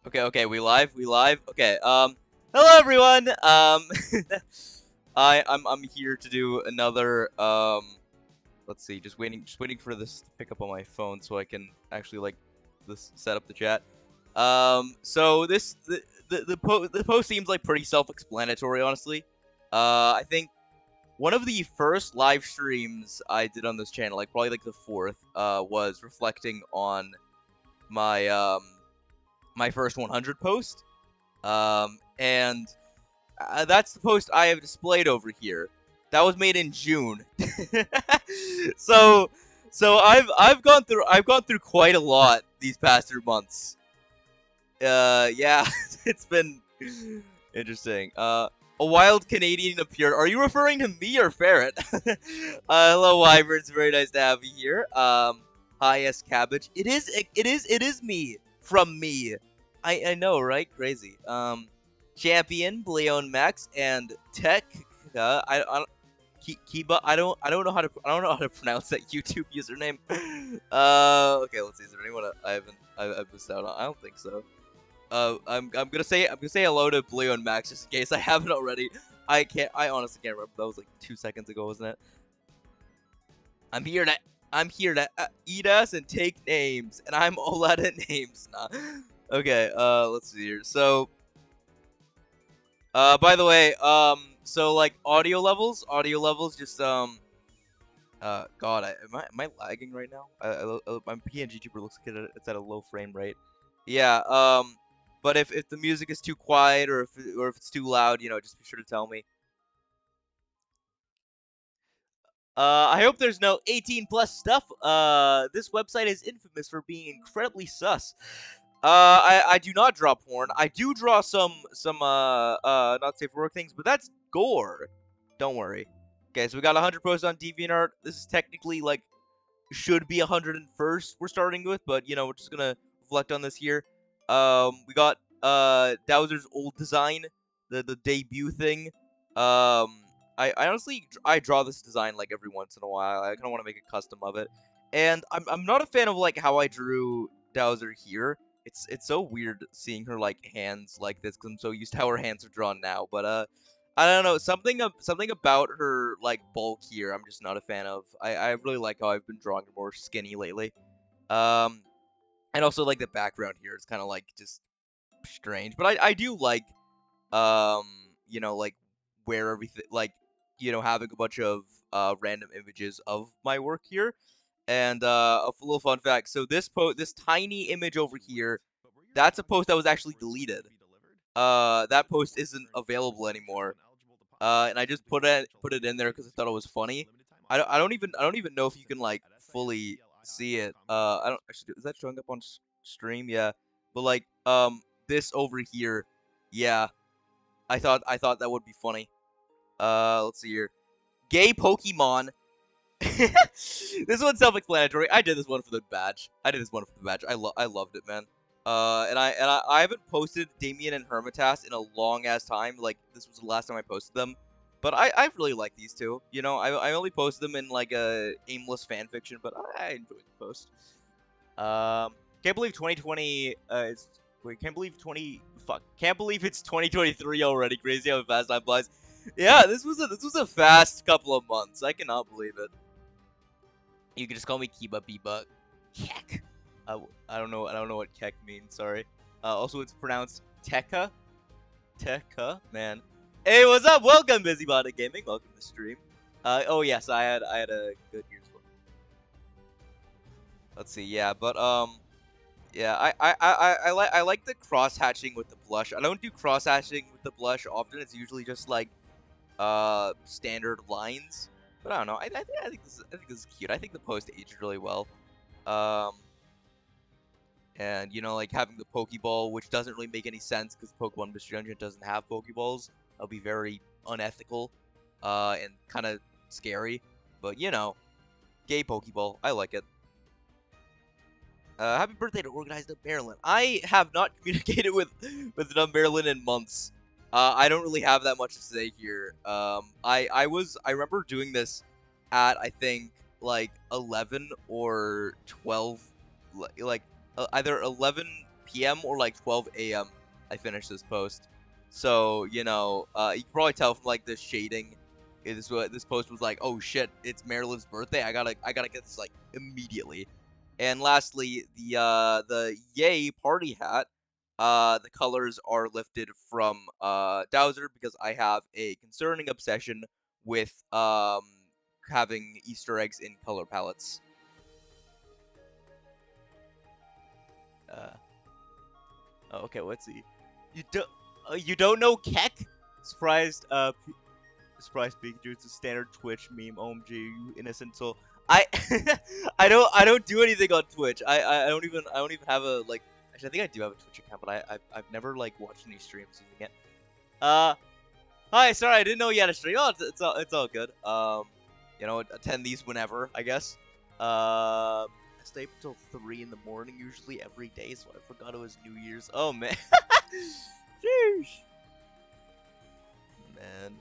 Okay, we live, Okay, hello everyone. I'm here to do another let's see, just waiting for this to pick up on my phone so I can actually like set up the chat. So the post seems like pretty self-explanatory, honestly. I think one of the first live streams I did on this channel, like probably like the fourth, was reflecting on my my first 100 post. And that's the post I have displayed over here. That was made in June. so I've gone through quite a lot these past 3 months. Yeah, it's been interesting. A wild Canadian appeared. Are you referring to me or Ferret? Hello, Wyvern. It's very nice to have you here. Hi, S Cabbage. It is me from me. I know, right? Crazy. Champion, Bleon Max, and Tech. I Kiba. I don't know how to pronounce that YouTube username. Okay, let's see. Is there anyone I've missed out on? I don't think so. I'm gonna say hello to Blue and Max just in case I haven't already. I honestly can't remember. That was like 2 seconds ago, wasn't it? I'm here to eat ass and take names, and I'm all out of names. Nah. Okay. Let's see here. So, by the way, so like audio levels, just God, am I lagging right now? My PNG tuber looks like it's at a low frame rate. Yeah. But if the music is too quiet or if it's too loud, you know, just be sure to tell me. I hope there's no 18 plus stuff. This website is infamous for being incredibly sus. I do not draw porn. I do draw some not safe for work things, but that's gore. Don't worry. Okay, so we got 100 posts on DeviantArt. This is technically like should be 101st we're starting with, but you know, we're just gonna reflect on this here. We got Dowser's old design, the debut thing. I honestly I draw this design like every once in a while. I kind of want to make a custom of it, and I'm not a fan of like how I drew Dowser here. It's so weird seeing her like hands like this because I'm so used to how her hands are drawn now. But I don't know, something about her like bulk here I'm just not a fan of. I really like how I've been drawing her more skinny lately. Um, and also like the background here is kind of like just strange, but I do like um you know, like where everything like, you know, having a bunch of random images of my work here. And a little fun fact, so this tiny image over here, that's a post that was actually deleted. That post isn't available anymore. And I just put it in there because I thought it was funny. I don't even know if you can like fully see it. I don't actually, is that showing up on stream? Yeah, but like this over here, yeah. I thought that would be funny. Let's see here. Gay Pokemon. This one's self-explanatory. I did this one for the badge. I loved it, man. I haven't posted Damien and Hermitas in a long ass time. Like this was the last time I posted them. But I really like these two. You know, I only posted them in like a aimless fan fiction, but I enjoyed the post. Can't believe 2020 is wait, can't believe can't believe it's 2023 already. Crazy how fast time flies. Yeah, this was a fast couple of months. I cannot believe it. You can just call me Kiba Biba. Kek. I don't know what kek means. Sorry. Also, it's pronounced Tekka. Tekka, man. Hey, what's up? Welcome, Busybody Gaming. Welcome to the stream. Oh yes, I had a good year's one. Let's see. Yeah, but yeah, I like the cross hatching with the blush. I don't do cross hatching with the blush often. It's usually just like standard lines. But I don't know. I think this is cute. I think the post aged really well. And you know, like having the Pokeball, which doesn't really make any sense because Pokemon Mystery Dungeon doesn't have Pokeballs. That'll be very unethical, and kind of scary. But you know, gay Pokeball. I like it. Happy birthday to Organized Up Maryland. I have not communicated with Dumb Maryland in months. I don't really have that much to say here. I remember doing this at I think like 11 or 12, like either 11 p.m. or like 12 a.m. I finished this post. So, you know, you can probably tell from like the shading. This post was like, oh shit, it's Marilyn's birthday. I gotta get this like immediately. And lastly, the Yay party hat. The colors are lifted from Dowser because I have a concerning obsession with having Easter eggs in color palettes. Oh, okay, let's see. You don't know Keck? Surprised Surprise Pikachu, it's a standard Twitch meme. OMG, you innocent soul. I I don't do anything on Twitch. I don't even have a like. Actually, I think I do have a Twitch account, but I've never like watched any streams using it. Hi, sorry, I didn't know you had a stream. Oh, it's all good. You know, attend these whenever, I guess. I stay up until 3 in the morning usually every day, so I forgot it was New Year's. Oh man, sheesh, man.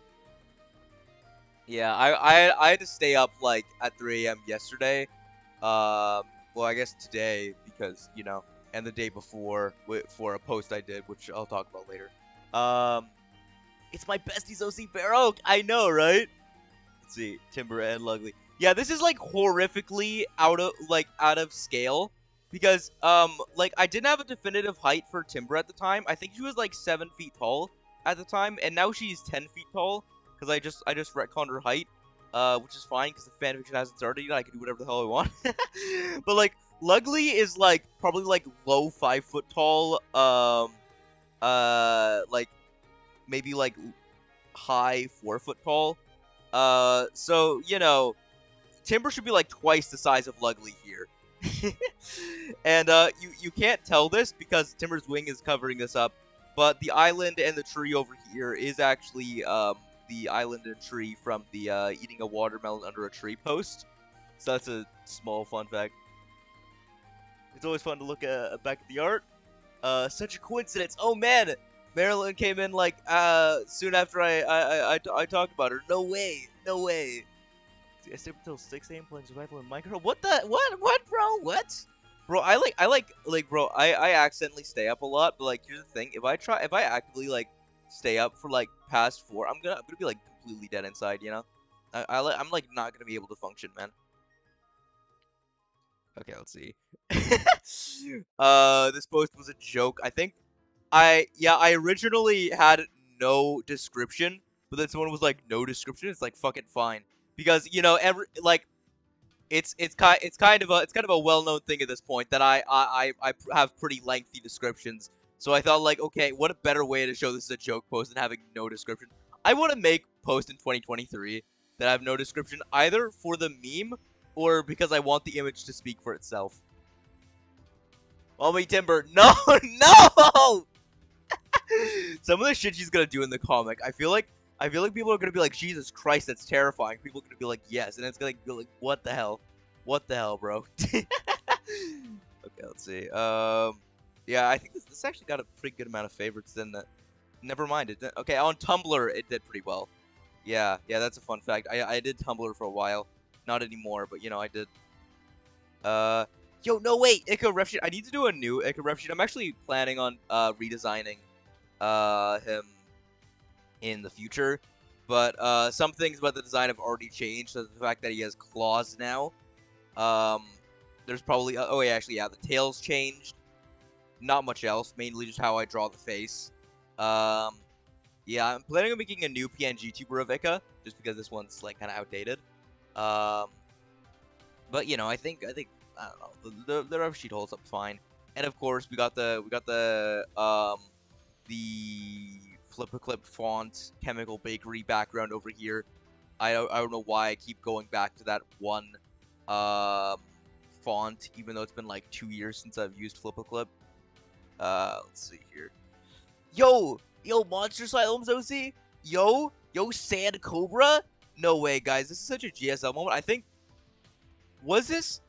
Yeah, I had to stay up like at 3 a.m. yesterday. Well, I guess today because you know, and the day before for a post I did, which I'll talk about later. It's my bestie's OC Bear Oak. I know, right? Let's see, Timber and Lugly. Yeah, this is like horrifically out of scale because like I didn't have a definitive height for Timber at the time. I think she was like 7 feet tall at the time, and now she's 10 feet tall. Because I just retconned her height, which is fine because the fanfiction hasn't started yet. I can do whatever the hell I want. But like, Lugly is like probably like low 5 foot tall. Like maybe like high 4 foot tall. So you know, Timber should be like twice the size of Lugly here. And you can't tell this because Timber's wing is covering this up, but the island and the tree over here is actually the island and tree from the eating a watermelon under a tree post. So that's a small fun fact. It's always fun to look back at the art. Such a coincidence. Oh man, Marilyn came in like soon after I talked about her. No way, no way. See, I stayed up until 6 a.m. playing survival in Minecraft. What the what bro? What? Bro, bro, I accidentally stay up a lot, but like here's the thing, if I actively like stay up for like past 4, I'm gonna be like completely dead inside, you know? I'm like not gonna be able to function, man. Okay, let's see. This post was a joke. I think I originally had no description, but then someone was like no description. It's like fucking fine because you know it's kind of a well-known thing at this point that I have pretty lengthy descriptions. So I thought like, okay, what a better way to show this is a joke post than having no description. I want to make post in 2023 that have no description either for the meme or because I want the image to speak for itself. Mommy Timber, no, no! Some of the shit she's gonna do in the comic, I feel like people are gonna be like, Jesus Christ, that's terrifying. People are gonna be like, yes, and it's gonna be like, what the hell? What the hell, bro? Okay, let's see. Yeah, I think this actually got a pretty good amount of favorites. Then that, never mind. It didn't. Okay, on Tumblr it did pretty well. Yeah, that's a fun fact. I did Tumblr for a while, not anymore, but you know I did. Yo, no wait, Ica ref sheet. I need to do a new Ica ref sheet. I'm actually planning on redesigning him in the future, but some things about the design have already changed. So the fact that he has claws now, there's probably oh yeah, actually yeah, the tail's changed. Not much else, mainly just how I draw the face. Yeah, I'm planning on making a new PNG tuber of Ica, just because this one's like kind of outdated. But you know, I think I don't know, the ref sheet holds up fine. And of course, we got the Flip-a-Clip font chemical bakery background over here. I don't know why I keep going back to that one font, even though it's been like 2 years since I've used Flip-a-Clip. Let's see here. Yo, Monster Asylum's OC? Yo, Sand Cobra? No way, guys. This is such a GSL moment. I think... Was this...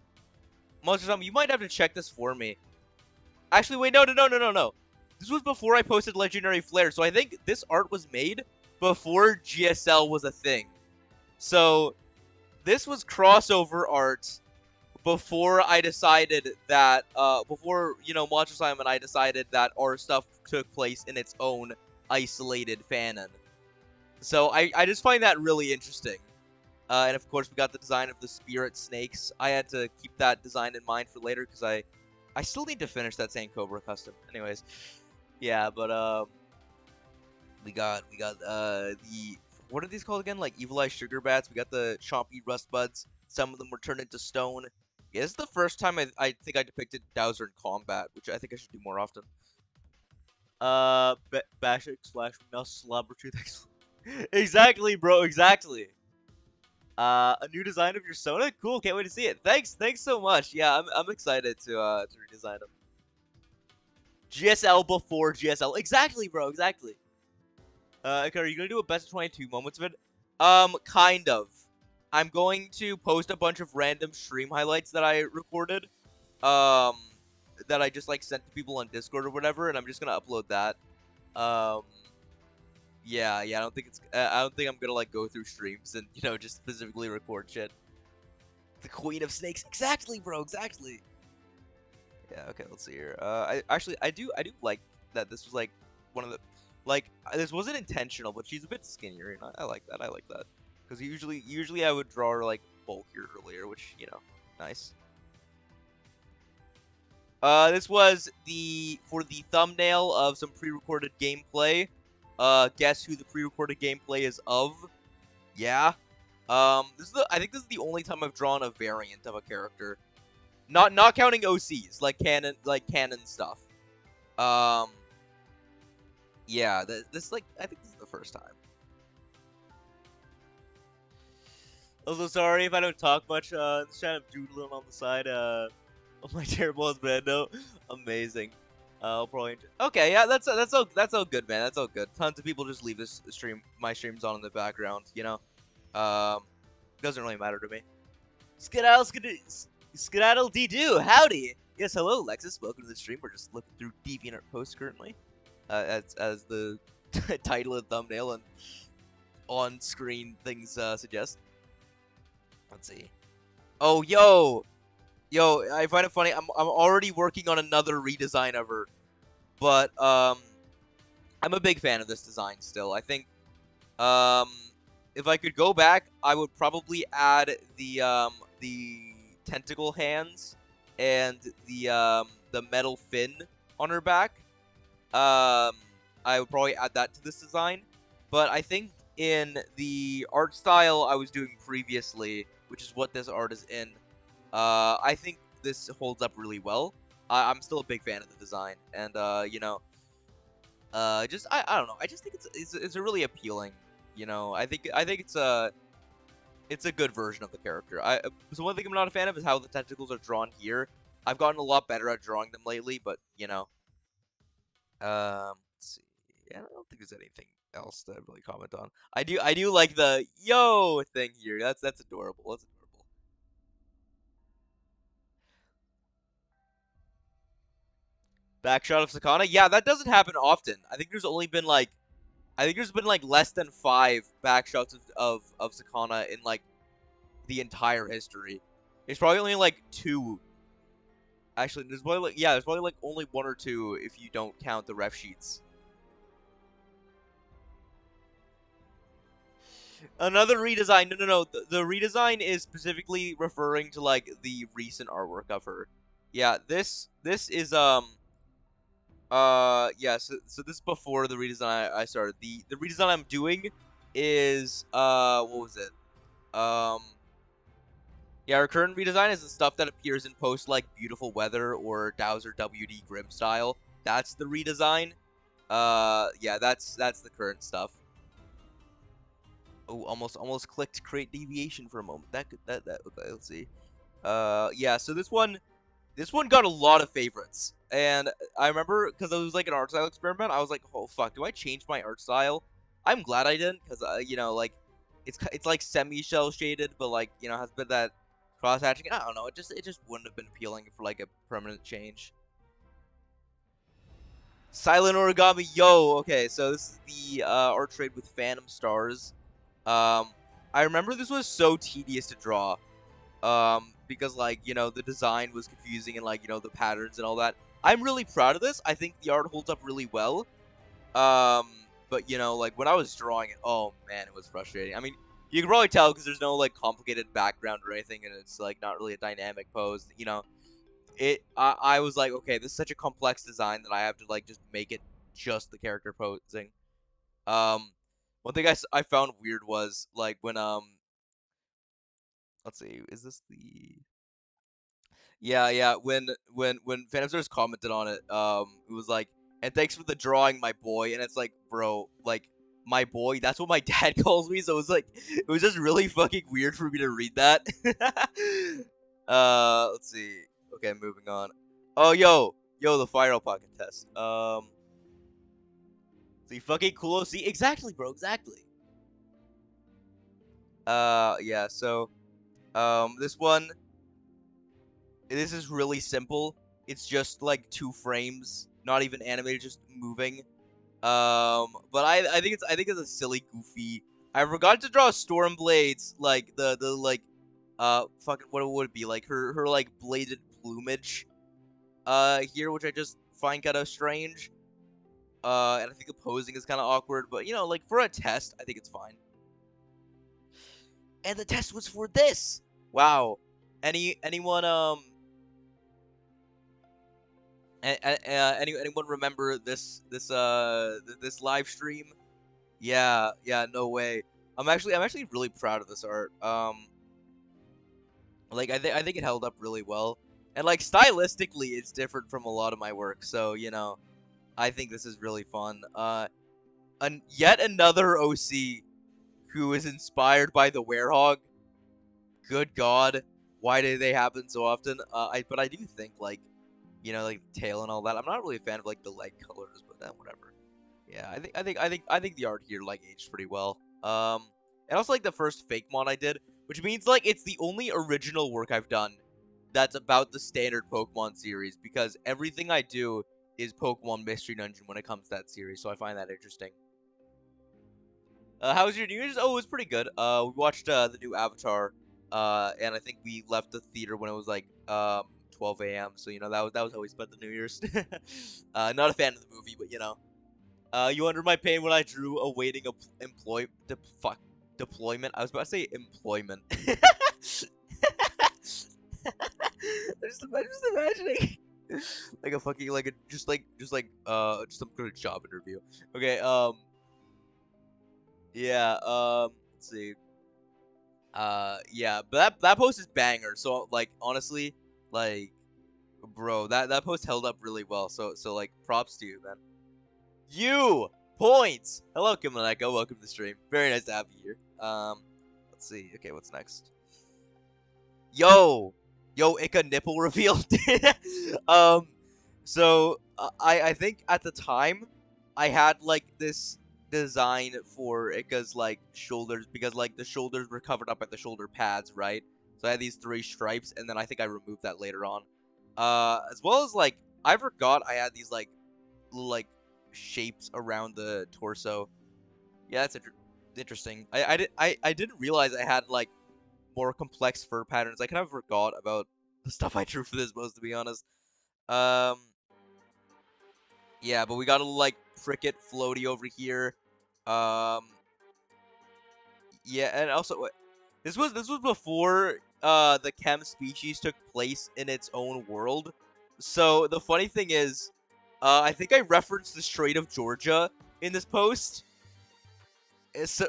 Monster Asylum, you might have to check this for me. Actually, wait, no. This was before I posted Legendary Flare, so I think this art was made before GSL was a thing. So, this was crossover art before I decided that, before, you know, Monster Slime and I decided that our stuff took place in its own isolated fanon. So I just find that really interesting. And of course, we got the design of the spirit snakes. I had to keep that design in mind for later because I still need to finish that Saint Cobra custom. Anyways, yeah, but we got the, what are these called again? Like Evil Eye Sugar Bats. We got the Chompy Rust Buds. Some of them were turned into stone. Yeah, this is the first time I think I depicted Dowser in combat, which I think I should do more often. Bashik / Mouse Slobbertooth. Exactly, bro. Exactly. A new design of your soda? Cool, can't wait to see it. Thanks so much. Yeah, I'm excited to redesign them. GSL before GSL. Exactly, bro, exactly. Okay, are you gonna do a best of 22 moments of it? Kind of. I'm going to post a bunch of random stream highlights that I recorded. That I just, like, sent to people on Discord or whatever, and I'm just gonna upload that. Yeah, I don't think I'm gonna, like, go through streams and, you know, just specifically record shit. The Queen of Snakes. Exactly, bro, exactly. Yeah, okay, let's see here. I do like that this was, like, one of the, like, this wasn't intentional, but she's a bit skinnier, and I like that, Because usually I would draw her, like, bulkier earlier, which, you know, nice. This was for the thumbnail of some pre-recorded gameplay. Guess who the pre-recorded gameplay is of? Yeah. I think this is the only time I've drawn a variant of a character. Not counting OCs, like canon stuff. Yeah, this like, I think this is the first time. Also, sorry if I don't talk much, just kind of doodling on the side, of my terrible husband. No, amazing. I'll probably okay, yeah, that's all good, man. That's all good. Tons of people just leave my streams on in the background, you know. Doesn't really matter to me. Skedaddle dee-doo, howdy. Yes, hello, Lexus. Welcome to the stream. We're just looking through DeviantArt posts currently, as the title and thumbnail and on-screen things suggest. Let's see. Oh, yo, I find it funny. I'm already working on another redesign of her, but I'm a big fan of this design still. I think if I could go back, I would probably add the tentacle hands and the metal fin on her back. I would probably add that to this design, but I think in the art style I was doing previously, which is what this art is in, I think this holds up really well. I'm still a big fan of the design, and you know, I don't know. I just think it's a really appealing. You know, I think it's a good version of the character. So one thing I'm not a fan of is how the tentacles are drawn here. I've gotten a lot better at drawing them lately, but you know, let's see. Yeah, I don't think there's anything else to really comment on. I do like the yo thing here. That's adorable. That's adorable. Backshot of Sakana. Yeah, that doesn't happen often. I think there's been like less than 5 backshots of Sakana in like the entire history. There's probably only like 2. Actually, there's probably like only 1 or 2 if you don't count the ref sheets. Another redesign. No. The redesign is specifically referring to like the recent artwork of her. Yeah, this is yeah, so this is before the redesign I started. The redesign I'm doing is what was it? Yeah, our current redesign is the stuff that appears in posts like Beautiful Weather or Dowser WD Grim style. That's the redesign. Yeah, that's the current stuff. Oh, almost clicked create deviation for a moment. Okay, let's see. Yeah, so this one got a lot of favorites. And I remember, because it was like an art style experiment, I was like, oh fuck, do I change my art style? I'm glad I didn't, because, you know, like, it's like semi-shell shaded, but like, you know, has been that cross-hatching. I don't know, it just wouldn't have been appealing for like a permanent change. Silent Origami, yo, okay, so this is the art trade with Phantom Stars. I remember this was so tedious to draw. because like, you know, the design was confusing and like, you know, the patterns and all that. I'm really proud of this. I think the art holds up really well. But you know, like when I was drawing it, oh man, it was frustrating. I mean, you can probably tell because there's no like complicated background or anything, and it's like not really a dynamic pose. You know, I was like, okay, this is such a complex design that I have to like just make it just the character posing. Um, one thing I found weird was like when let's see, is this the yeah, when Phantom Stars commented on it, it was like, and thanks for the drawing, my boy, and it's like, bro, like, my boy, that's what my dad calls me, so it was like, it was just really fucking weird for me to read that. Let's see, okay, moving on. Oh, yo, the Fire Pocket test. See, fucking cool, see, exactly, bro, exactly. Yeah, so, this is really simple. It's just like 2 frames, not even animated, just moving. But I think it's a silly, goofy. I forgot to draw Stormblade's like the like fucking what would it be like her like bladed plumage here, which I just find kind of strange. And I think the posing is kind of awkward, but you know, like for a test, I think it's fine. And the test was for this. Wow. Anyone anyone remember this live stream? Yeah, no way. I'm actually really proud of this art. Like I think it held up really well, and like stylistically, it's different from a lot of my work. So you know, I think this is really fun. Yet another OC who is inspired by the Werehog. Good God, why do they happen so often? But I do think like, you know, like the tail and all that. I'm not really a fan of like the leg colors, but then whatever. Yeah, I think the art here like aged pretty well. And also like the first fake mod I did, which means like it's the only original work I've done that's about the standard Pokemon series, because everything I do is Pokemon Mystery Dungeon when it comes to that series, so I find that interesting. How was your New Year's? Oh, it was pretty good. We watched the new Avatar, and I think we left the theater when it was like 12 a.m. So you know that was how we spent the New Year's. Not a fan of the movie, but you know. You under my pain when I drew awaiting deployment. I was about to say employment. I'm just imagining like a fucking like a just some kind of job interview. Okay, yeah, let's see. Yeah, but that post is banger. So like honestly, like bro, that post held up really well. So like props to you, man. You points. Hello, Kimoneko. Welcome to the stream. Very nice to have you here. Let's see. Okay, what's next? Yo, Ika nipple reveal. um, so I think at the time I had like this design for Ika's like shoulders, because like the shoulders were covered up by the shoulder pads, right? So I had these 3 stripes, and then I think I removed that later on. As well as like I forgot I had these like like shapes around the torso. Yeah, that's interesting. I didn't realize I had like more complex fur patterns. I kind of forgot about the stuff I drew for this most, to be honest. Um, yeah, but we got a little like cricket floaty over here. Um, yeah, and also this was before the chem species took place in its own world. So the funny thing is, I think I referenced the Strait of Georgia in this post,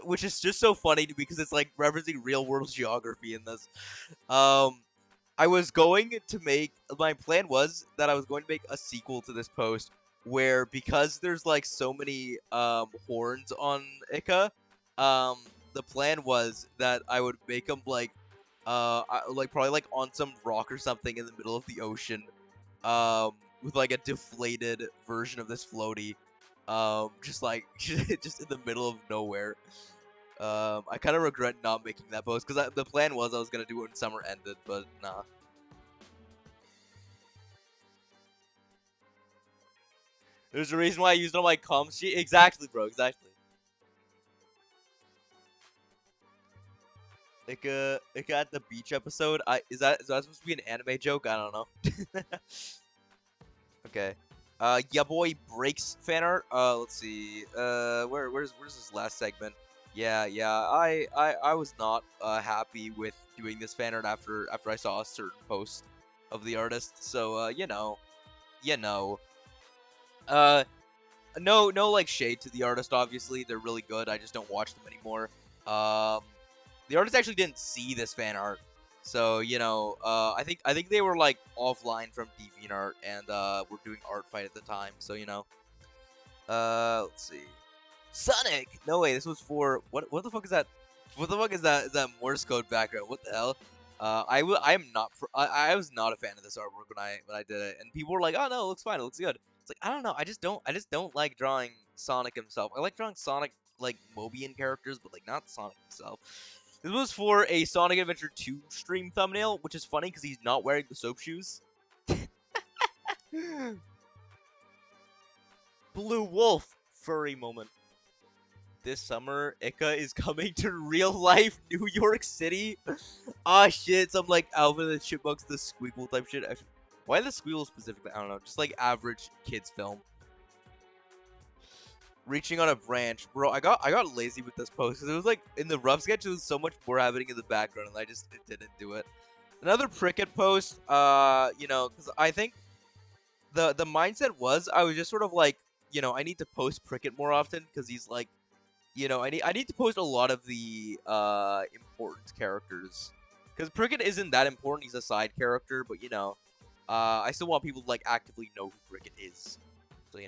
which is just so funny to me because it's like referencing real world geography in this. I was going to make, my plan was that I was going to make a sequel to this post where, because there's like so many horns on Ika, the plan was that I would make them like probably like on some rock or something in the middle of the ocean, with like a deflated version of this floaty, just like just in the middle of nowhere. I kind of regret not making that post because the plan was I was gonna do it when summer ended, but nah. There's a reason why I used it on my comm sheet. Exactly, bro. Exactly. Ika at the beach episode. Is that supposed to be an anime joke? I don't know. Okay. Yeah, boy breaks fan art. Let's see. Where's this last segment? Yeah. I was not happy with doing this fan art after I saw a certain post of the artist. So you know. Uh, no, like shade to the artist. Obviously, they're really good. I just don't watch them anymore. Um, the artist actually didn't see this fan art, so I think they were like offline from DeviantArt and were doing art fight at the time. So let's see. Sonic. No way. This was for what? What the fuck is that? What the fuck is that? Is that Morse code background? What the hell? I was not a fan of this artwork when I did it, and people were like, "Oh no, it looks fine. It looks good." It's like I don't know. I just don't like drawing Sonic himself. I like drawing Sonic like Mobian characters, but like not Sonic himself. This was for a Sonic Adventure 2 stream thumbnail, which is funny because he's not wearing the soap shoes. Blue Wolf furry moment. This summer, Ika is coming to real life New York City. Ah, shit, some like Alvin and the Chipmunks, the Squeakle type shit. Why the Squeakle specifically? I don't know. Just like average kids film. Reaching on a branch, bro. I got lazy with this post because it was like in the rough sketch. There was so much more happening in the background, and I just didn't do it. Another Prickett post. Because I think the mindset was I was just sort of like, I need to post Prickett more often because he's like, I need to post a lot of the important characters because Prickett isn't that important. He's a side character, but I still want people to like actively know who Prickett is. So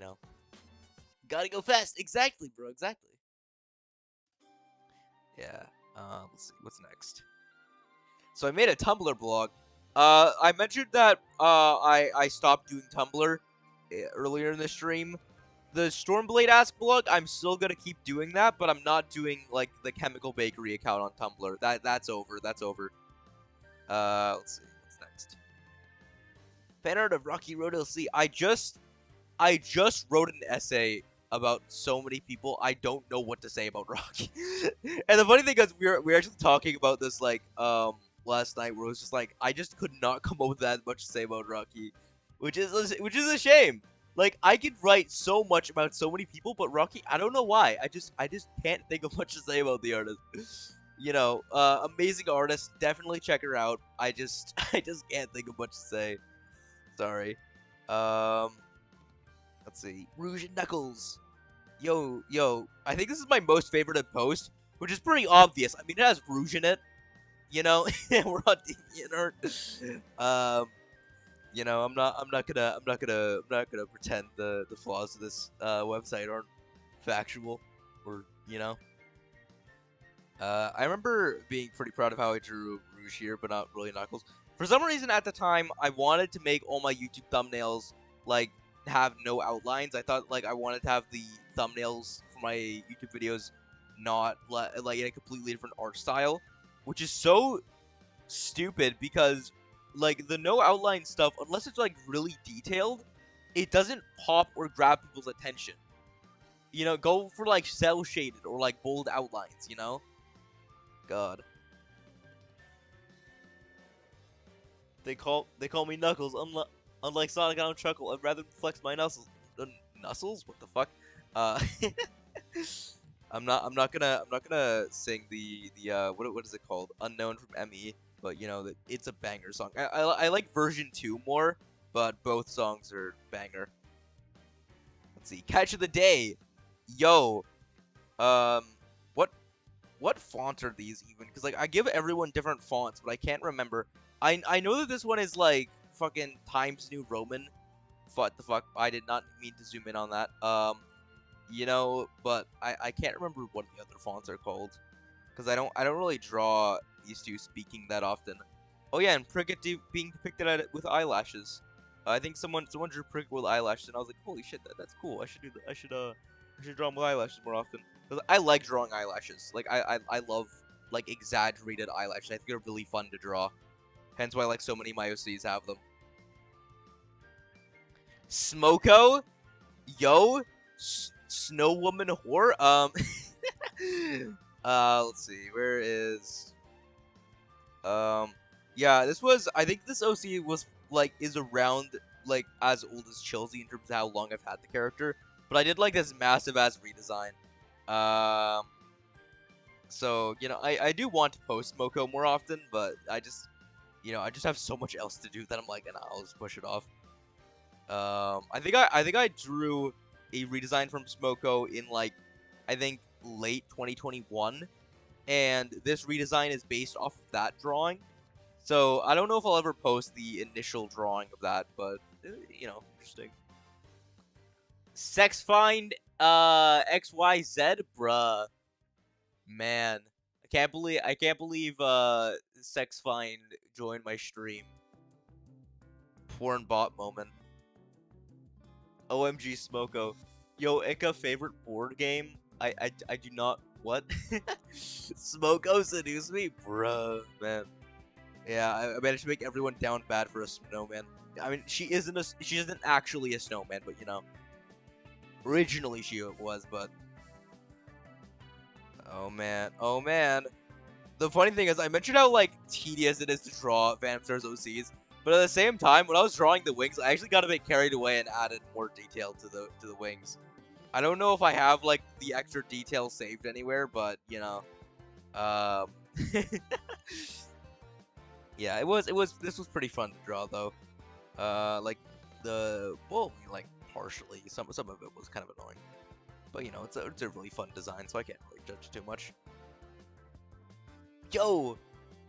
gotta go fast. Exactly, bro. Exactly. Yeah. Let's see. What's next? So I made a Tumblr blog. I mentioned that I stopped doing Tumblr earlier in the stream. The Stormblade ass blog, I'm still gonna keep doing that, but I'm not doing like the Chemical Bakery account on Tumblr. That's over. That's over. Let's see. What's next? Fan art of Rocky Road LC. I just wrote an essay about so many people. I don't know what to say about Rocky. And the funny thing is, we were actually talking about this like last night, where it was just like I just could not come up with that much to say about Rocky, which is a shame. Like I could write so much about so many people, but Rocky, I don't know why. I just can't think of much to say about the artist. Amazing artist. Definitely check her out. I just can't think of much to say. Sorry. Let's see. Rouge and Knuckles. Yo. I think this is my most favorite post, which is pretty obvious. I mean, it has Rouge in it. We're on DeviantArt. I'm not gonna pretend the flaws of this website aren't factual, or I remember being pretty proud of how I drew Rouge here, but not really Knuckles. For some reason, at the time, I wanted to make all my YouTube thumbnails like have no outlines. I thought like I wanted to have the thumbnails for my YouTube videos not like in a completely different art style, which is so stupid because like the no outline stuff, unless it's like really detailed, it doesn't pop or grab people's attention. Go for like cell shaded or like bold outlines. God. They call me Knuckles. Unlike Sonic, I don't chuckle. I'd rather flex my knuckles. Nuzzles? What the fuck? I'm not gonna sing the what is it called? Unknown from ME, but it's a banger song. I like version 2 more, but both songs are banger. Let's see. Catch of the day. Yo. What font are these even? Because like I give everyone different fonts, but I can't remember. I know that this one is like fucking Times New Roman. What the fuck? I did not mean to zoom in on that. But I can't remember what the other fonts are called, because I don't really draw these two speaking that often. Oh yeah, and Prickett being depicted with eyelashes. I think someone drew Prickett with eyelashes, and I was like, holy shit, that's cool. I should do that. I should draw him with eyelashes more often. I like drawing eyelashes. Like I love like exaggerated eyelashes. I think they're really fun to draw. Hence why like so many of my OCs have them. Smoko, yo, Snow Woman whore. Let's see, where is Yeah, this was. I think this OC was like is around like as old as Chelsea in terms of how long I've had the character. But I did like this massive ass redesign. Um, so you know, I do want to post Moko more often, but I just I just have so much else to do that I'm like, nah, I'll just push it off. I think I drew a redesign from Smoko in like I think late 2021, and this redesign is based off of that drawing. So I don't know if I'll ever post the initial drawing of that, but interesting. Sex find XYZ, bruh, man, I can't believe Sex find joined my stream. Porn bot moment. OMG Smoko. Yo, Ika, favorite board game? I do not. What? Smoko seduced me? Bruh, man. Yeah, I managed to make everyone down bad for a snowman. I mean, she isn't actually a snowman, but originally she was, but. Oh man, oh man. The funny thing is, I mentioned how like tedious it is to draw Phantom Stars OCs, but at the same time, when I was drawing the wings, I actually got a bit carried away and added more detail to the wings. I don't know if I have like the extra detail saved anywhere, but yeah, this was pretty fun to draw though. Like like partially some of it was kind of annoying, but it's a really fun design, so I can't really judge too much. Yo,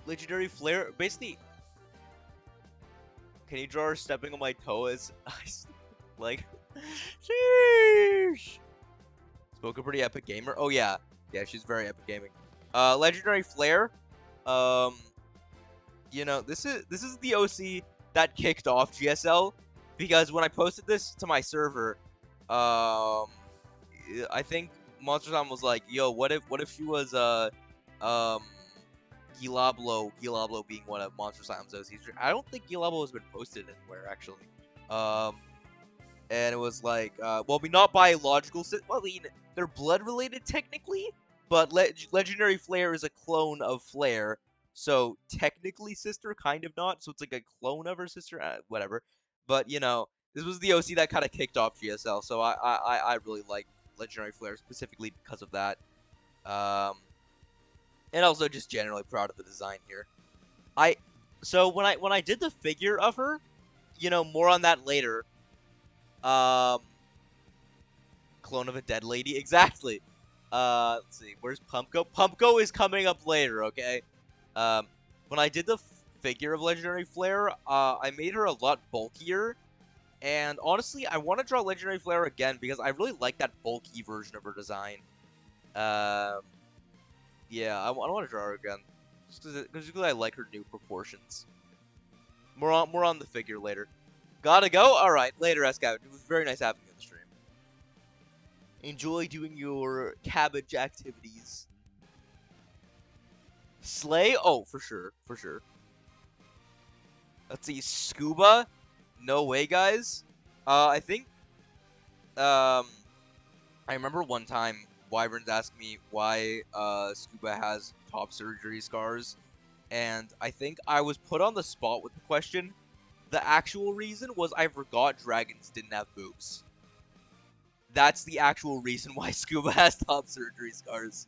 legendary flare. Basically, can you draw her stepping on my toe as like? Sheesh. Spoke a pretty epic gamer. Oh yeah, she's very epic gaming. Legendary flare. This is the OC that kicked off GSL, because when I posted this to my server, I think Monster was like, "Yo, what if she was Gilablo being one of Monster Slam's OCs. I don't think Gilablo has been posted anywhere, actually. And it was like, well, not biological. Well, I mean, they're blood-related, technically, but Legendary Flare is a clone of Flare, so technically sister, kind of not. So it's like a clone of her sister, whatever. But, this was the OC that kind of kicked off GSL, so I really like Legendary Flare specifically because of that. And also just generally proud of the design here. So when I did the figure of her, more on that later. Clone of a dead lady, exactly. Let's see, where's Pumpko? Pumpko is coming up later, okay? When I did the figure of Legendary Flare, I made her a lot bulkier. And honestly, I want to draw Legendary Flare again because I really like that bulky version of her design. Yeah, I want to draw her again, just because I like her new proportions. More on the figure later. Gotta go. All right, later, Scout. It was very nice having you on the stream. Enjoy doing your cabbage activities. Slay? Oh, for sure, for sure. Let's see, Scuba. No way, guys. I think. I remember one time Wyverns asked me why Scuba has top surgery scars, and I think I was put on the spot with the question. The actual reason was I forgot dragons didn't have boobs. That's the actual reason why Scuba has top surgery scars.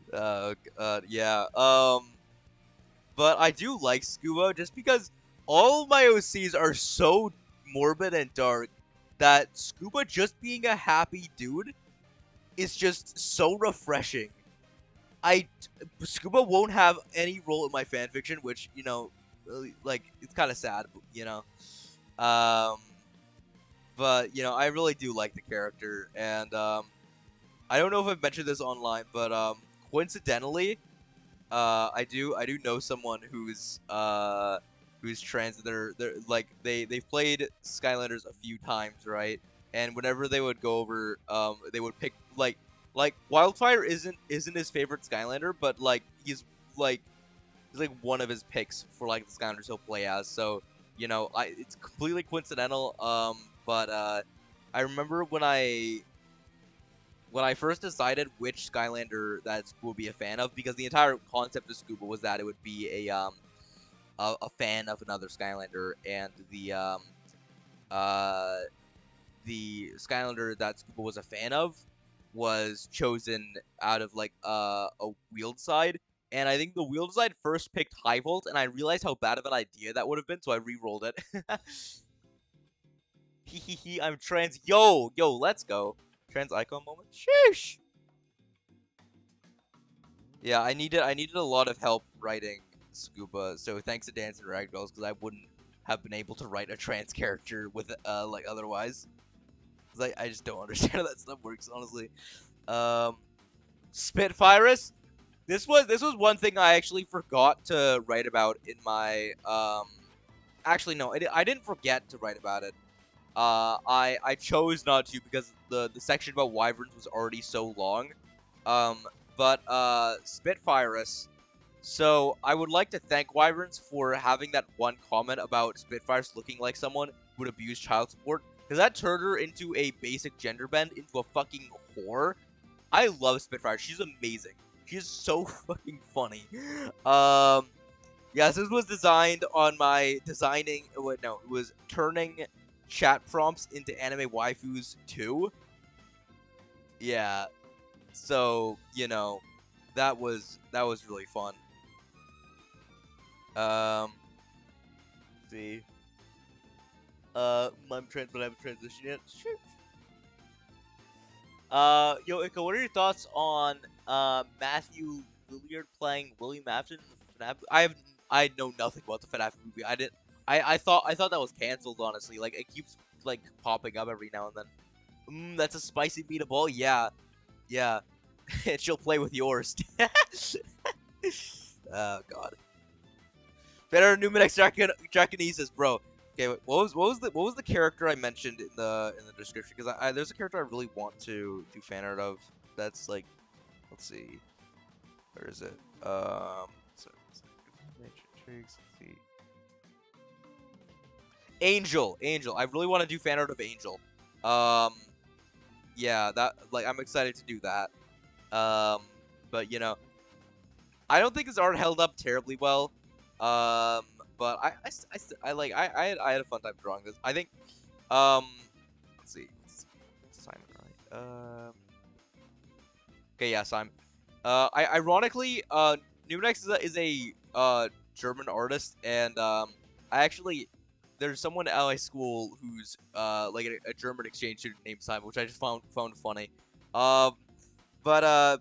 Yeah. But I do like Scuba just because all of my OCs are so morbid and dark that Scuba just being a happy dude is just so refreshing. Scuba won't have any role in my fanfiction, which, like, it's kind of sad, but, I really do like the character, and, I don't know if I've mentioned this online, but, coincidentally, I do know someone who's trans. They're like they've played Skylanders a few times, right? And whenever they would go over, they would pick like Wildfire isn't his favorite Skylander, but like he's like one of his picks for like the Skylanders he'll play as. So it's completely coincidental. But I remember when I when I first decided which Skylander that Scuba would be a fan of, because the entire concept of Scuba was that it would be a fan of another Skylander, and the Skylander that Scuba was a fan of was chosen out of like a wheeled side, and I think the wheeled side first picked High Volt, and I realized how bad of an idea that would have been, so I re-rolled it. Hehehe, I'm trans. Yo, let's go. Trans icon moment. Sheesh. Yeah, I needed a lot of help writing Scuba, so thanks to Dance and Ragdolls, because I wouldn't have been able to write a trans character with like otherwise. Cause I just don't understand how that stuff works, honestly. Spitfires. This was one thing I actually forgot to write about in my Actually, no, I didn't forget to write about it. I chose not to because the section about wyverns was already so long. But Spitfires. So I would like to thank wyverns for having that one comment about Spitfires looking like someone who would abuse child support, because that turned her into a basic gender bend into a fucking whore. I love Spitfire. She's amazing. She's so fucking funny. Yes, this was designed on my designing. Wait, no, it was turning chat prompts into anime waifus too. Yeah, so you know, that was really fun. Let's see. I'm trans, but I haven't transitioned yet. Sure. Yo, Ika, what are your thoughts on Matthew Lillard playing William Afton in the FNAF? I know nothing about the FNAF movie. I thought that was canceled. Honestly, like it keeps like popping up every now and then. That's a spicy meatball. Yeah, yeah. And she'll play with yours. Oh God. Better Numenex Draconesis, bro. Okay, wait, what was the character I mentioned in the description? Because there's a character I really want to do fan art of. That's like, let's see, where is it? Let's see. Angel. I really want to do fan art of Angel. Yeah, that like I'm excited to do that. But you know, I don't think his art held up terribly well. But I had a fun time drawing this. I think, let's see, Simon, right? Okay, yeah, Simon. Ironically, Numenex is a German artist, and I actually there's someone at my school who's like a German exchange student named Simon, which I just found funny. But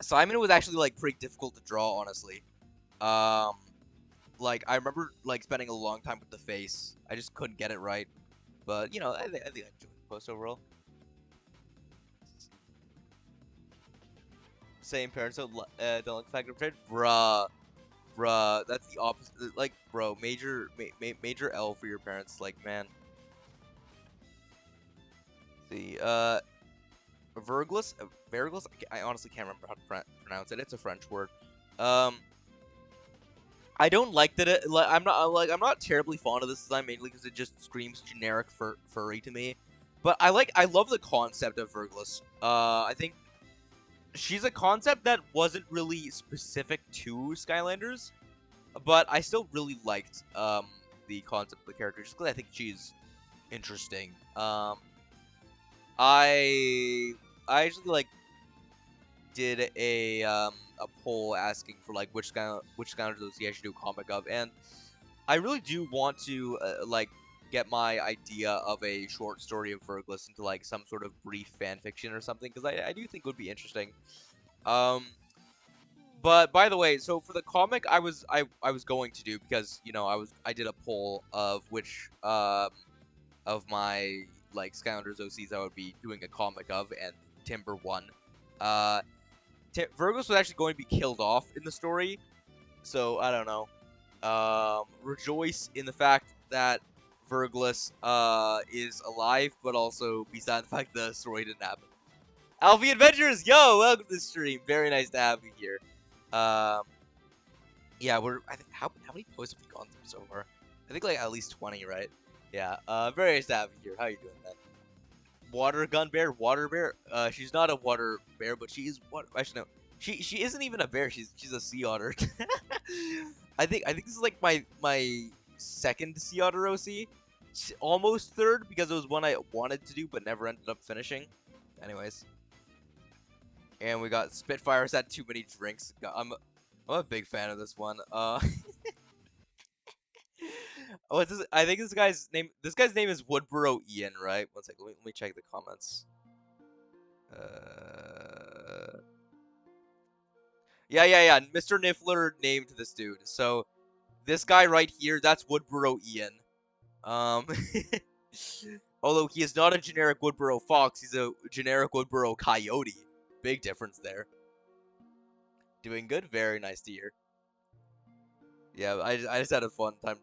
Simon was actually like pretty difficult to draw, honestly. Like I remember like spending a long time with the face. I just couldn't get it right. But you know, I think I enjoyed the post overall. Same parents don't like the fact of trade, bruh. That's the opposite. Like, bro, major L for your parents. Like, man. See, Verglus, I honestly can't remember how to pronounce it. It's a French word. I don't like that it. Like, I'm not terribly fond of this design, mainly because it just screams generic furry to me. But I love the concept of Verglus. I think she's a concept that wasn't really specific to Skylanders, but I still really liked the concept of the character just because I think she's interesting. I actually like did a poll asking for like which Skylanders I should do a comic of, and I really do want to like get my idea of a short story of Verglus into like some sort of brief fan fiction or something, because I do think it would be interesting. But by the way, so for the comic, I was going to do, because you know I did a poll of which of my like Skylanders OCs I would be doing a comic of, and Timber won. Verglus was actually going to be killed off in the story, so I don't know. Rejoice in the fact that Verglus is alive, but also be sad in the fact the story didn't happen. Alfie Adventures, yo, welcome to the stream. Very nice to have you here. Yeah, I think how many posts have we gone through so far? I think like at least 20, right? Yeah. Very nice to have you here. How you doing, man? Water gun bear, water bear. She's not a water bear, but she is what? Actually, no. She isn't even a bear. She's a sea otter. I think this is like my second sea otter OC. Almost third because it was one I wanted to do but never ended up finishing. Anyways, and we got Spitfires had too many drinks. I'm a big fan of this one. What's this? I think this guy's name. This guy's name is Woodborough Ian, right? One second. Let me check the comments. Yeah. Mr. Niffler named this dude. So this guy right here, that's Woodborough Ian. Although he is not a generic Woodborough fox, he's a generic Woodborough coyote. Big difference there. Doing good. Very nice to hear. Yeah, I just had a fun time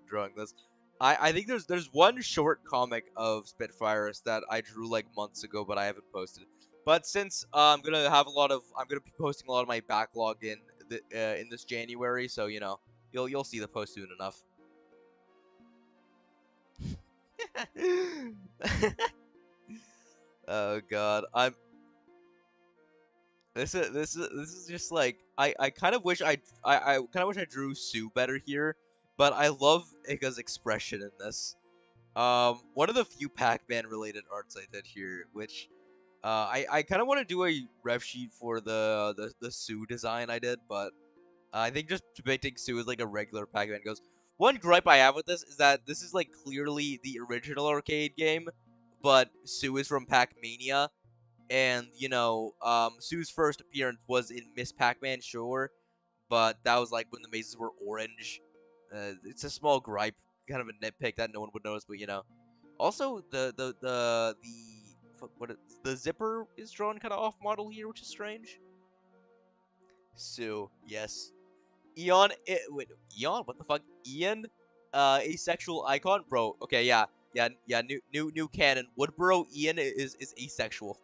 drawing this. I think there's one short comic of Spitfires that I drew like months ago, but I haven't posted. But since I'm gonna be posting a lot of my backlog in this January, so you know you'll see the post soon enough. Oh God, This is just like I kind of wish I kind of wish I drew Sue better here, but I love Iga's expression in this. One of the few Pac-Man related arts I did here, which I kind of want to do a ref sheet for the Sue design I did, but I think just depicting Sue as like a regular Pac-Man goes. One gripe I have with this is that this is like clearly the original arcade game, but Sue is from Pac-Mania. And, you know, Sue's first appearance was in Miss Pac-Man, sure, but that was like when the mazes were orange. It's a small gripe, kind of a nitpick that no one would notice, but you know. Also, the zipper is drawn kind of off model here, which is strange. Sue, yes. Eon, wait, Eon, what the fuck? Ian, asexual icon, bro. Okay, yeah. New canon. Woodborough Ian is asexual.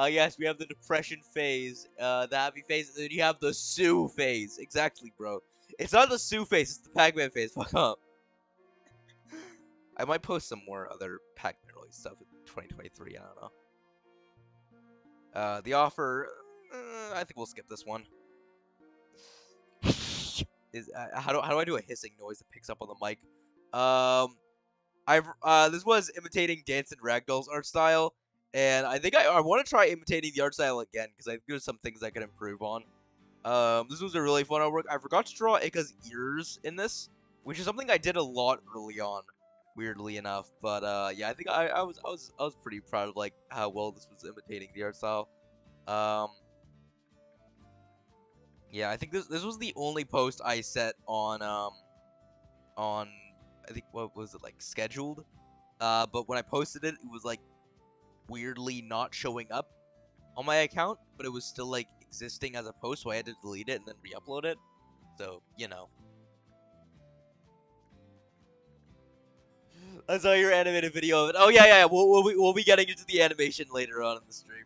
Yes, we have the depression phase, the happy phase, and then you have the Sue phase. Exactly, bro. It's not the Sue phase, it's the Pac-Man phase. Fuck up. I might post some more other Pac-Man related stuff in 2023, I don't know. The offer, I think we'll skip this one. How do I do a hissing noise that picks up on the mic? This was imitating Dance and Ragdoll's art style. And I think I want to try imitating the art style again, because I think there's some things I could improve on. This was a really fun artwork. I forgot to draw Ika's ears in this, which is something I did a lot early on, weirdly enough. But yeah, I think I was pretty proud of like how well this was imitating the art style. Yeah, I think this was the only post I set on I think what was it, like, scheduled. But when I posted it, it was like weirdly not showing up on my account, but it was still like existing as a post, so I had to delete it and then re-upload it. So, you know. I saw your animated video of it. Oh yeah. We'll be getting into the animation later on in the stream.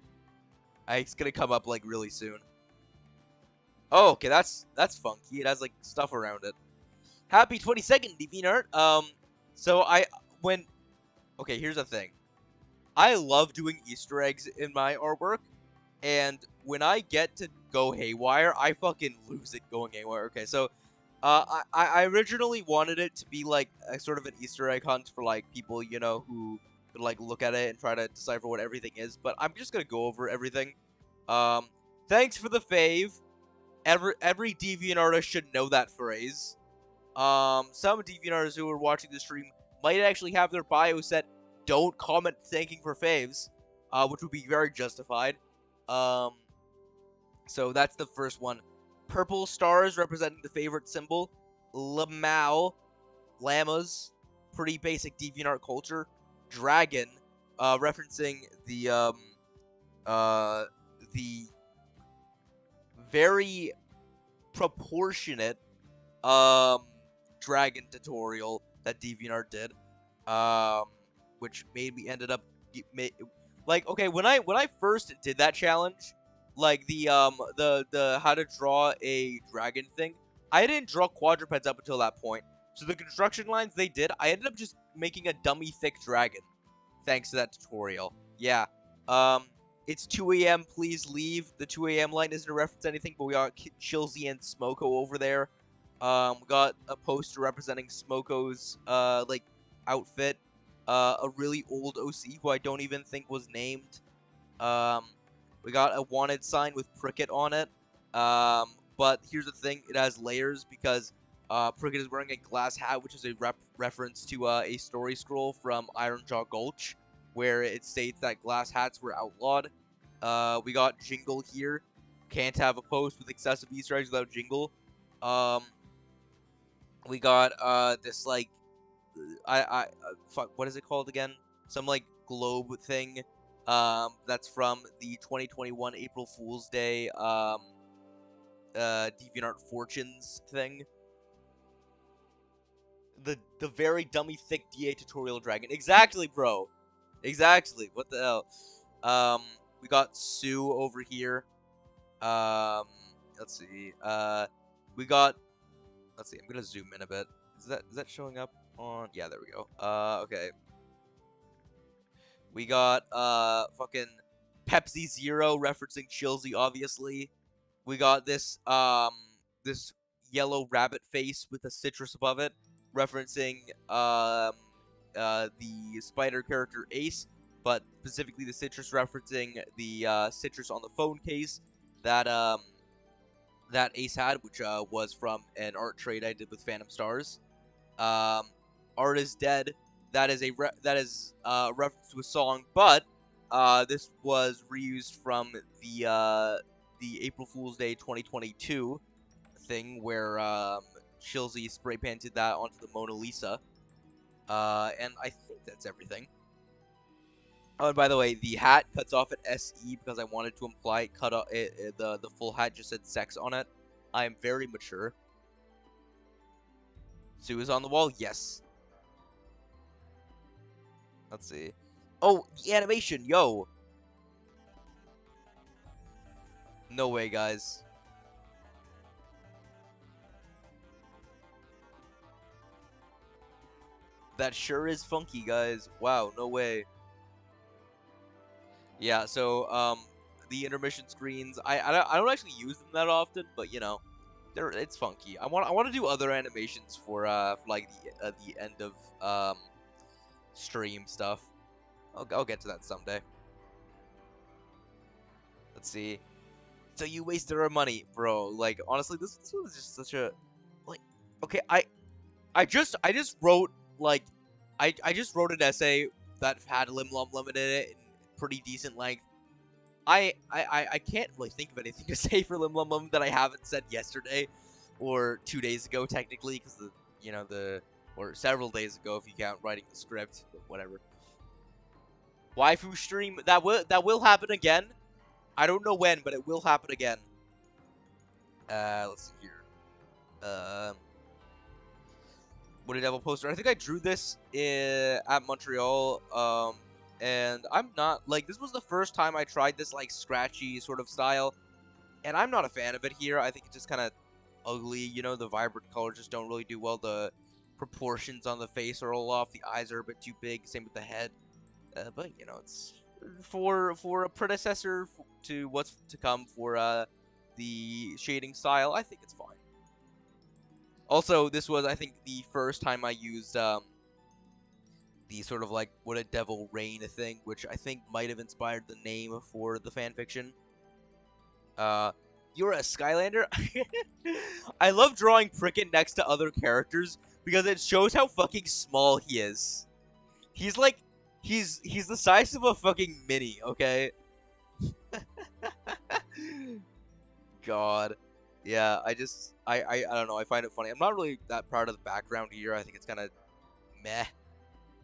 It's gonna come up like really soon. Oh, okay, that's funky. It has like stuff around it. Happy 22nd, DeviantArt. Okay, here's the thing. I love doing Easter eggs in my artwork, and when I get to go haywire, I fucking lose it going haywire. Okay, so I originally wanted it to be like a sort of an Easter egg hunt for like people, you know, who could like look at it and try to decipher what everything is, but I'm just gonna go over everything. Thanks for the fave. Every deviant artist should know that phrase. Some deviant artists who are watching the stream might actually have their bio set "Don't comment thanking for faves," which would be very justified. So that's the first one. Purple stars representing the favorite symbol. Lamau, llamas, pretty basic DeviantArt culture. Dragon, referencing the very proportionate dragon tutorial that DeviantArt did, which made me ended up like, okay, when I first did that challenge, like the how to draw a dragon thing, I didn't draw quadrupeds up until that point. So the construction lines they did, I ended up just making a dummy thick dragon, thanks to that tutorial. Yeah. It's 2 a.m. Please leave. The 2 a.m. line isn't a reference to anything, but we got Chilsey and Smoko over there. We got a poster representing Smoko's like outfit. A really old OC who I don't even think was named. We got a wanted sign with Prickett on it. But here's the thing, it has layers because Prickett is wearing a glass hat, which is a reference to a story scroll from Ironjaw Gulch, where it states that glass hats were outlawed. We got Jingle here. Can't have a post with excessive Easter eggs without Jingle. We got this like fuck, what is it called again? Some like globe thing. That's from the 2021 April Fool's Day DeviantArt Fortunes thing. The very dummy thick DA tutorial dragon. Exactly, bro. Exactly. What the hell? We got Sue over here. Let's see. We got. Let's see. I'm gonna zoom in a bit. Is that showing up on? Yeah, there we go. Okay. We got fucking Pepsi Zero referencing Chilsey, obviously. We got this this yellow rabbit face with a citrus above it, referencing the spider character Ace, but specifically the citrus referencing the citrus on the phone case that that Ace had, which was from an art trade I did with Phantom Stars. Art is Dead. That is a reference to a song, but this was reused from the April Fool's Day 2022 thing where Chilsey spray painted that onto the Mona Lisa. And I think that's everything. Oh, and by the way, the hat cuts off at SE because I wanted to imply it cut off the full hat just said sex on it. I am very mature. Sue is on the wall. Yes. Let's see. Oh, the animation, yo. No way, guys. That sure is funky, guys. Wow, no way. Yeah, so the intermission screens, I don't actually use them that often, but you know, it's funky. I want to do other animations for like the end of stream stuff. I'll get to that someday. Let's see. So you wasted our money, bro. Like honestly, this was just such a like. Okay, I just wrote like I just wrote an essay that had Lim Lum Lemon in it in pretty decent length. I can't really think of anything to say for Lim Lum Lum that I haven't said yesterday or 2 days ago technically because or several days ago if you count writing the script, but whatever. Waifu stream that will happen again. I don't know when, but it will happen again. Let's see here. Woody Devil poster. I think I drew this at Montreal. And I'm not like this was the first time I tried this like scratchy sort of style, and I'm not a fan of it here. I think it's just kind of ugly. You know, the vibrant colors just don't really do well. The proportions on the face are a little off. The eyes are a bit too big. Same with the head. But you know, it's for a predecessor to what's to come for the shading style. I think it's fine. Also, this was I think the first time I used the sort of like what a devil rain thing, which I think might have inspired the name for the fanfiction. You're a Skylander? I love drawing Prickett next to other characters because it shows how fucking small he is. He's like, he's the size of a fucking mini, okay? God. Yeah, I don't know, I find it funny. I'm not really that proud of the background here. I think it's kind of meh.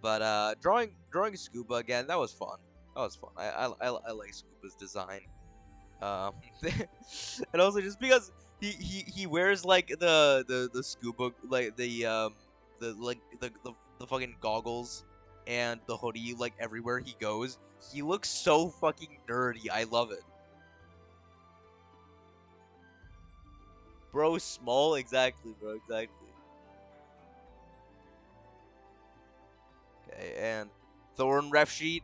But drawing Scuba again, that was fun. That was fun. I like Scuba's design. And also just because he wears like the scuba like the fucking goggles and the hoodie like everywhere he goes. He looks so fucking nerdy. I love it. Bro, small, exactly, bro, exactly. and Thorn ref sheet,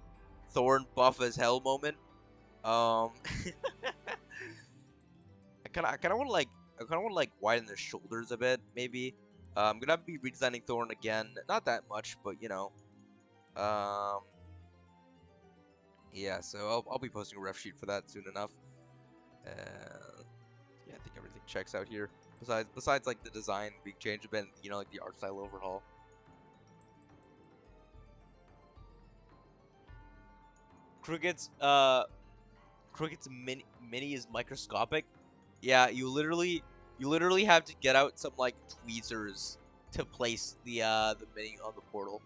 Thorn buff as hell moment. I kind of want to like widen their shoulders a bit, maybe. I'm gonna be redesigning Thorn again, not that much, but you know. Yeah, so I'll be posting a ref sheet for that soon enough. Yeah, I think everything checks out here. Besides like the design being changed a bit, you know, like the art style overhaul. Cricket's mini is microscopic. Yeah, you literally have to get out some like tweezers to place the mini on the portal.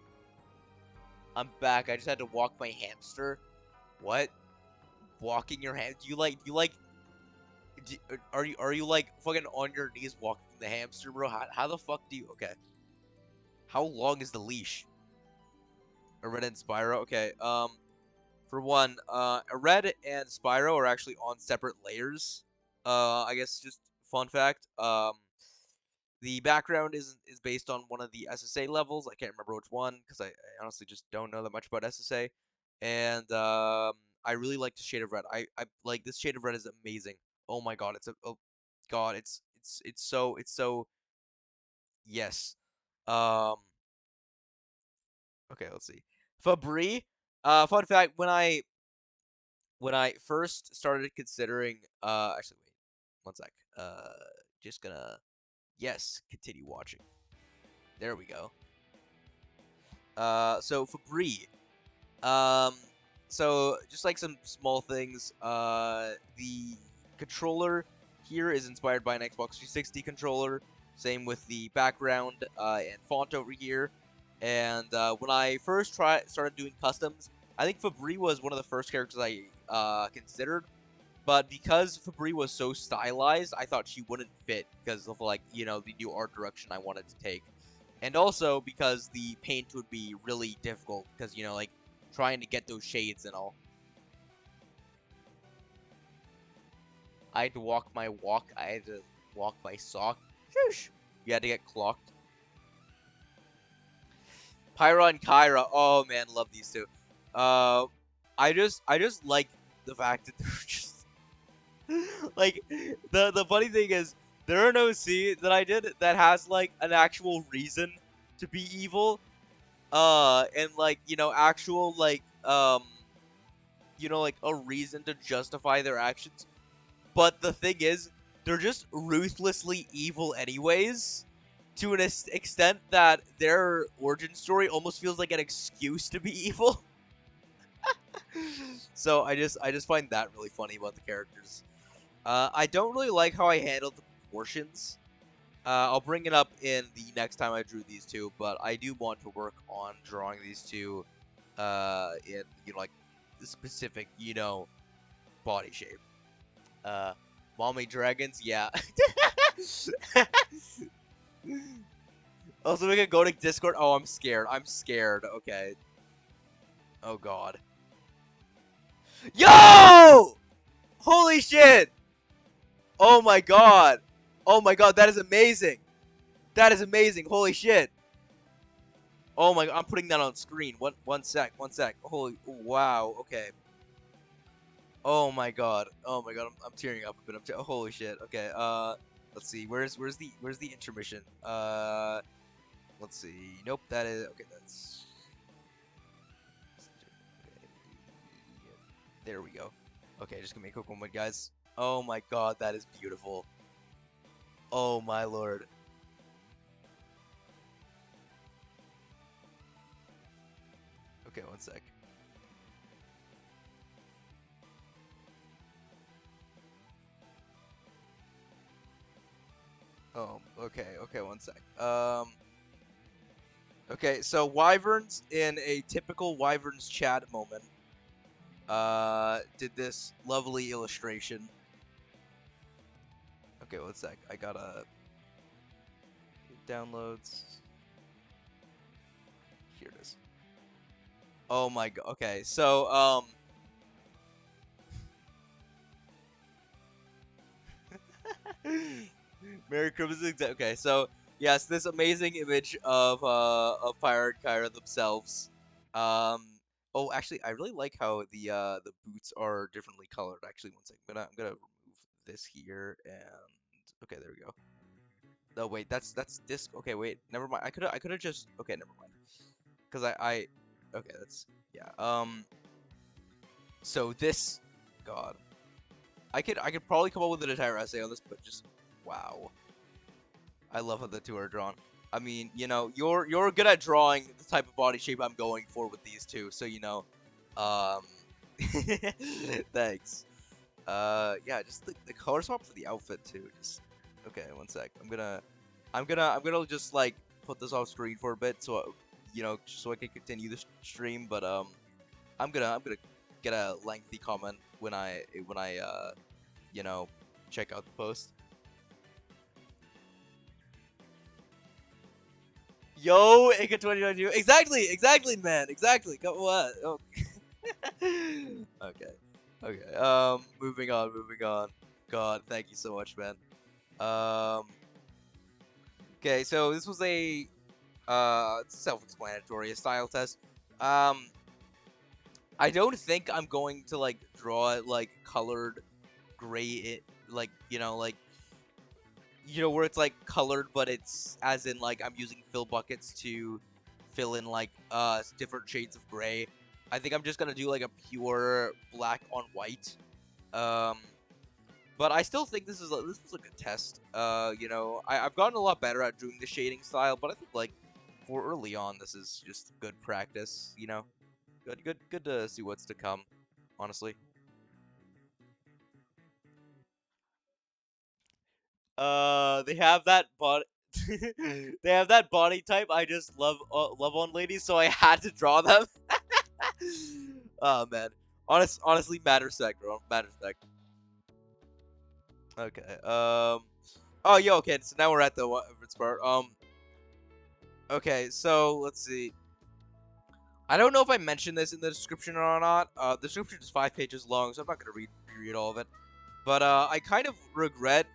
I'm back. I just had to walk my hamster. What? Walking your hand? Are you like fucking on your knees walking the hamster, bro? How the fuck do you? Okay. How long is the leash? A Red and Spyro. Okay. For one, Red and Spyro are actually on separate layers. I guess just fun fact. The background is based on one of the SSA levels. I can't remember which one because I honestly just don't know that much about SSA. And I really like the shade of red. I like this shade of red is amazing. Oh my god, oh god, it's so yes. Um okay, let's see. Fabri, fun fact, when I first started considering actually wait, one sec. Just gonna yes, continue watching. There we go. So Fabri, um, so just like some small things, the controller here is inspired by an Xbox 360 controller. Same with the background and font over here. And when I first started doing customs, I think Fabri was one of the first characters I considered. But because Fabri was so stylized, I thought she wouldn't fit because of like, you know, the new art direction I wanted to take. And also because the paint would be really difficult because, you know, like trying to get those shades and all. I had to walk my walk. I had to walk my sock. Shoosh! You had to get clocked. Pyra and Kyra. Oh man, love these two. I just like the fact that they're just like the funny thing is there are no C that I did that has like an actual reason to be evil. And like, you know, actual like you know, like a reason to justify their actions. But the thing is, they're just ruthlessly evil anyways, to an extent that their origin story almost feels like an excuse to be evil. So I just find that really funny about the characters. I don't really like how I handled the proportions. I'll bring it up in the next time I drew these two, but I do want to work on drawing these two in, you know, like the specific, you know, body shape. Mommy dragons, yeah. Also, we can go to Discord. Oh, I'm scared. I'm scared. Okay. Oh god. Yo! Holy shit! Oh my god. Oh my god, that is amazing. That is amazing. Holy shit. Oh my god, I'm putting that on screen. One sec. Holy wow. Okay. Oh my god. Oh my god. I'm tearing up a bit. Holy shit. Okay. Let's see. Where's the intermission? Let's see. Nope. That is okay. That's there we go. Okay, just gonna make a quick moment, guys. Oh my god, that is beautiful. Oh my lord. Okay, one sec. Oh, okay, one sec. Okay, so Wyverns in a typical Wyverns chat moment, did this lovely illustration. Okay, one sec. I gotta downloads. Here it is. Oh my god. Okay, so Merry Christmas. Okay, so yes, this amazing image of Pyra and Kyra themselves. Oh, actually, I really like how the boots are differently colored. Actually, one second. I'm gonna remove this here and okay, there we go. No, wait, that's this. Okay, wait, never mind. I could have just okay, never mind. Cause I okay, that's yeah. So this, God, I could probably come up with an entire essay on this, but just wow. I love how the two are drawn. I mean, you know, you're good at drawing the type of body shape I'm going for with these two, so you know, um, thanks. Yeah, just the color swap for the outfit too. Just okay, one sec. I'm gonna just like put this off screen for a bit, so you know, so I can continue the stream. But I'm gonna get a lengthy comment when I you know, check out the post. Yo, Ika 2022. Exactly, man. Exactly. What? Oh. Okay. Okay. Moving on. God, thank you so much, man. Um. Okay, so this was a self-explanatory, a style test. Um, I don't think I'm going to like draw it like colored gray. It like where it's like colored, but it's as in like I'm using fill buckets to fill in like different shades of gray. I think I'm just gonna do like a pure black on white. Um, but I still think this was a good test. You know, I've gotten a lot better at doing the shading style, but I think like for early on, this is just good practice. You know, good to see what's to come. Honestly. They have that body. They have that body type. I just love on ladies, so I had to draw them. Oh man, honestly, matter sec, bro. Matter sec. Okay. Oh, yo. Okay. So now we're at the part. Okay. So let's see. I don't know if I mentioned this in the description or not. The description is 5 pages long, so I'm not gonna read all of it. But I kind of regret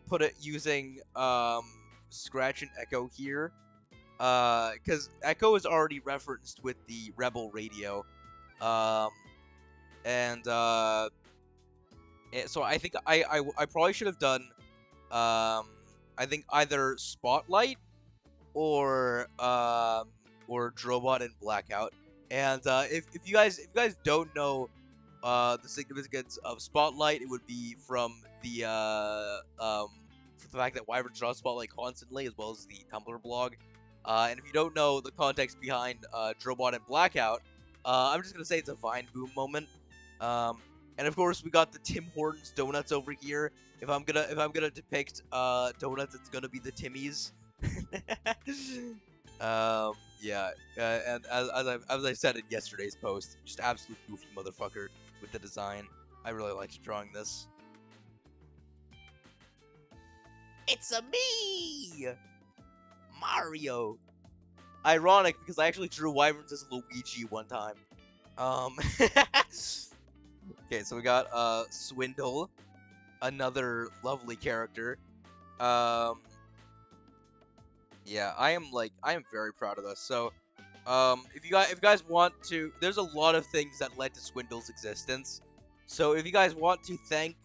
put it using Scratch and Echo here, because Echo is already referenced with the Rebel radio, um, and so I think I probably should have done I think either Spotlight or Drobot and Blackout. And if you guys don't know the significance of Spotlight, it would be from the fact that Wyvern draws Spotlight constantly, as well as the Tumblr blog. And if you don't know the context behind Drobot and Blackout, I'm just gonna say it's a Vine boom moment. And of course we got the Tim Hortons donuts over here. If I'm gonna depict donuts, it's gonna be the Timmies. Yeah, and as I said in yesterday's post, just absolute goofy motherfucker with the design. I really liked drawing this. It's a me, Mario. Ironic because I actually drew Wyverns as Luigi one time. Okay, so we got Swindle, another lovely character. Yeah, I am very proud of this. So, if you guys want to, there's a lot of things that led to Swindle's existence. So if you guys want to thank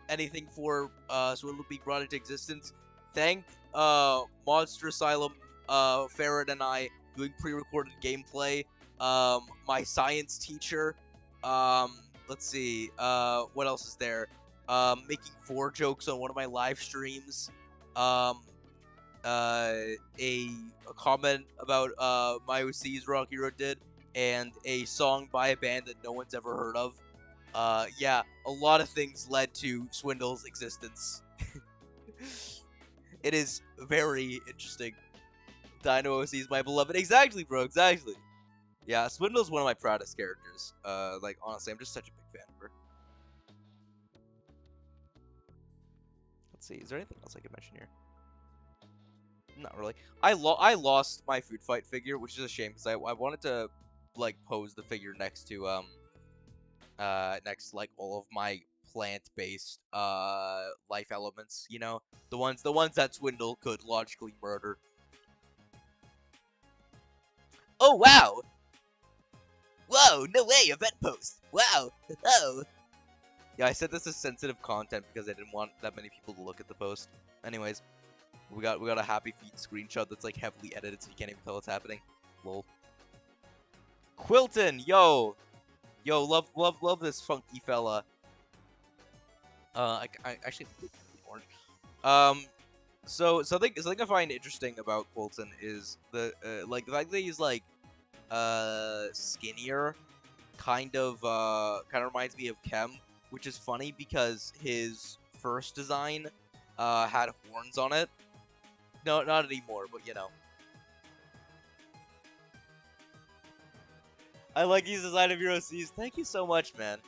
anything for Swindle being brought into existence, thank Monster Asylum, Farrad and I doing pre-recorded gameplay. My science teacher. Let's see. What else is there? Making 4 jokes on one of my live streams. A comment about my OC's Rock Hero did, and a song by a band that no one's ever heard of. Yeah, a lot of things led to Swindle's existence. It is very interesting. Dino OC is my beloved. Exactly, bro. Exactly. Yeah, Swindle's one of my proudest characters. Like honestly, I'm just such a big fan of her. Let's see. Is there anything else I could mention here? Not really. I lost my food fight figure, which is a shame because I wanted to like pose the figure next to next to, like all of my plant-based life elements, you know, the ones that Swindle could logically murder. Oh wow. Whoa, no way, a vet post. Wow. Oh. Yeah, I said this is sensitive content because I didn't want that many people to look at the post. Anyways, we got a happy feet screenshot that's like heavily edited so you can't even tell what's happening. Lol. Quilton, yo, love this funky fella. I actually orange. So something I find interesting about Quilton is the like the fact that he's like skinnier, kind of reminds me of Kem, which is funny because his first design had horns on it. No, not anymore, but you know. I like his design of Hero C's. Thank you so much, man.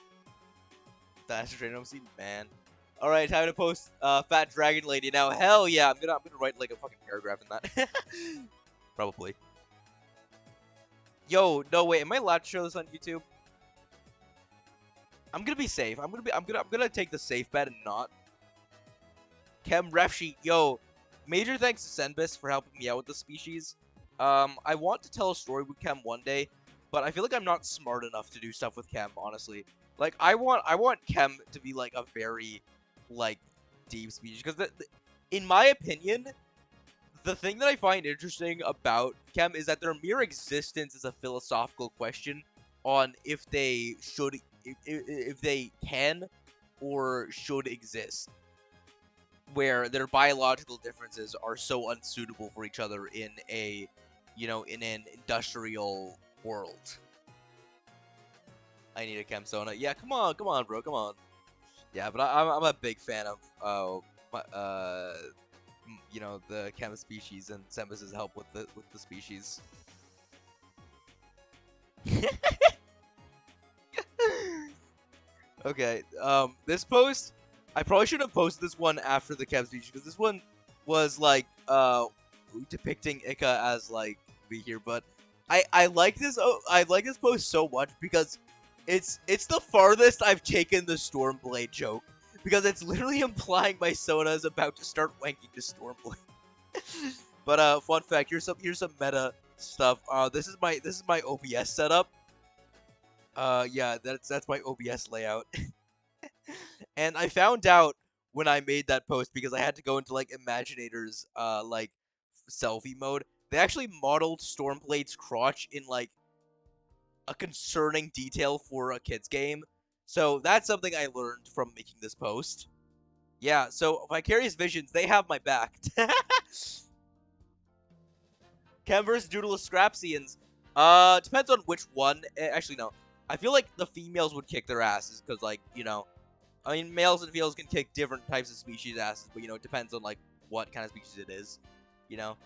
That's a random scene, man. All right, time to post Fat Dragon Lady now. Hell yeah, I'm gonna write like a fucking paragraph in that. Probably. Yo, no wait, am I allowed to show this on YouTube? I'm gonna be safe. I'm gonna take the safe bet and not. Kem Refshi, yo, major thanks to Senbis for helping me out with the species. I want to tell a story with Kem one day, but I feel like I'm not smart enough to do stuff with Kem, honestly. Like, I want Kem to be, like, a very, like, deep species. Because, in my opinion, the thing that I find interesting about Kem is that their mere existence is a philosophical question on if they should, if they can or should exist. Where their biological differences are so unsuitable for each other in a, you know, in an industrial world. I need a Chemsona. Yeah, come on, bro, come on. Yeah, but I'm a big fan of you know, the Chem species and Sembus's help with the species. Okay, this post, I probably should have posted this one after the Chem species because this one was like depicting Ika as like be here, but I like this post so much because it's the farthest I've taken the Stormblade joke, because it's literally implying my Sona is about to start wanking to Stormblade. But fun fact, here's some meta stuff. This is my OBS setup. Yeah, that's my OBS layout. And I found out when I made that post because I had to go into like Imaginator's like selfie mode. They actually modeled Stormblade's crotch in like a concerning detail for a kid's game. So that's something I learned from making this post. Yeah, so Vicarious Visions, they have my back. Chem vs. Doodless Scrapsians. Depends on which one. Actually, no. I feel like the females would kick their asses, because, like, you know, I mean, males and females can kick different types of species asses, but, you know, it depends on, like, what kind of species it is, you know?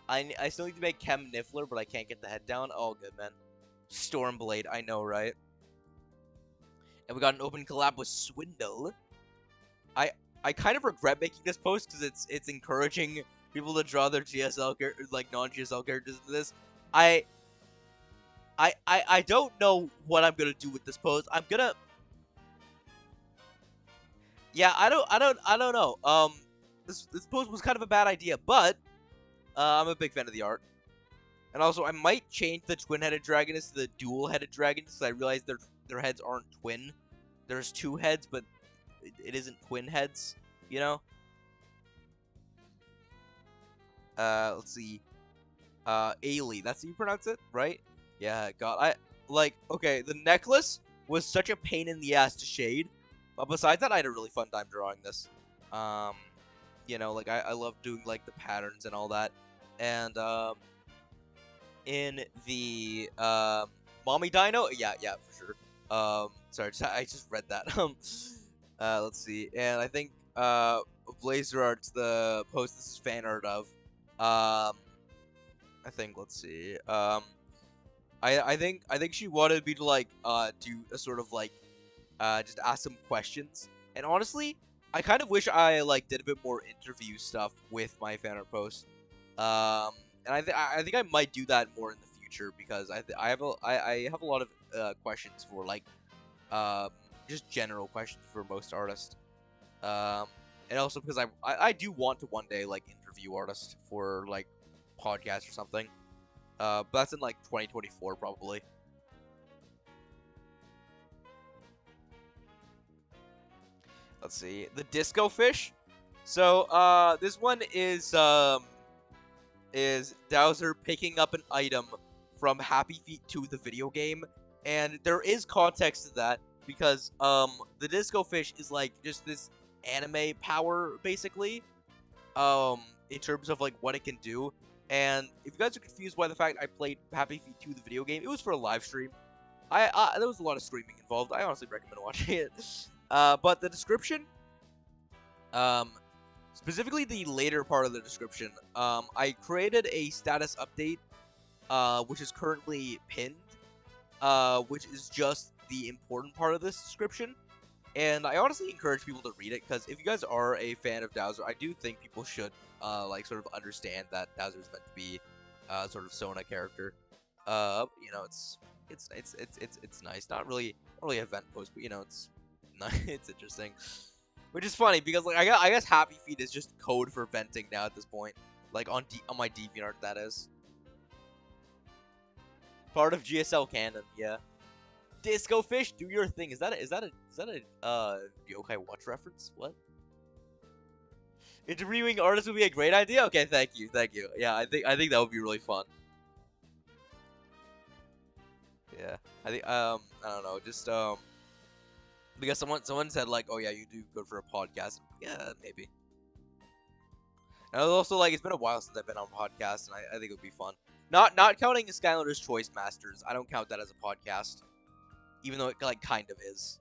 I still need to make Chem Niffler, but I can't get the head down. Oh, good, man. Stormblade, I know, right? And we got an open collab with Swindle. I kind of regret making this post because it's encouraging people to draw their GSL like non-GSL characters into this. I don't know what I'm gonna do with this post. I'm gonna, yeah, I don't know. This post was kind of a bad idea, but I'm a big fan of the art. And also, I might change the twin-headed dragoness to the dual-headed dragoness, because I realize their heads aren't twin. There's two heads, but it isn't twin heads, you know? Let's see. Ailey, that's how you pronounce it, right? Yeah, God, okay, the necklace was such a pain in the ass to shade, but besides that, I had a really fun time drawing this. You know, like, I love doing, like, the patterns and all that, and, in the, Mommy Dino, yeah, for sure. Sorry, I just read that. Let's see, and I think, Blazer Art's the post this is fan art of. I think, let's see, I think she wanted me to, like, do a sort of, like, just ask some questions, and honestly, I kind of wish I, like, did a bit more interview stuff with my fan art posts, and I think I might do that more in the future, because I have a lot of, questions for, like, just general questions for most artists, and also because I do want to one day, like, interview artists for, like, podcast or something, but that's in, like, 2024 probably. let's see, the disco fish. So this one is Dowser picking up an item from Happy Feet 2, the video game, and there is context to that because the disco fish is like just this anime power basically, in terms of like what it can do. And if you guys are confused by the fact I played Happy Feet 2, the video game, it was for a live stream. There was a lot of screaming involved. I honestly recommend watching it. But the description, specifically the later part of the description, I created a status update, which is currently pinned, which is just the important part of this description. And I honestly encourage people to read it, because if you guys are a fan of Dowser, I do think people should, like, sort of understand that Dowser is meant to be, sort of Sona character. You know, it's nice. Not really a vent post, but you know, it's nice. It's interesting, which is funny because like I guess Happy Feet is just code for venting now at this point. Like on my DeviantArt, that is part of GSL canon. Yeah. Disco Fish, do your thing. Is that a Yokai Watch reference? What? Interviewing artists would be a great idea. Okay, thank you. Yeah, I think that would be really fun. Yeah, I think I don't know, just because someone said like, oh yeah, you do good for a podcast. Yeah, maybe. And I was also like, it's been a while since I've been on a podcast, and I think it would be fun. Not counting Skylanders Choice Masters. I don't count that as a podcast, even though it like kind of is.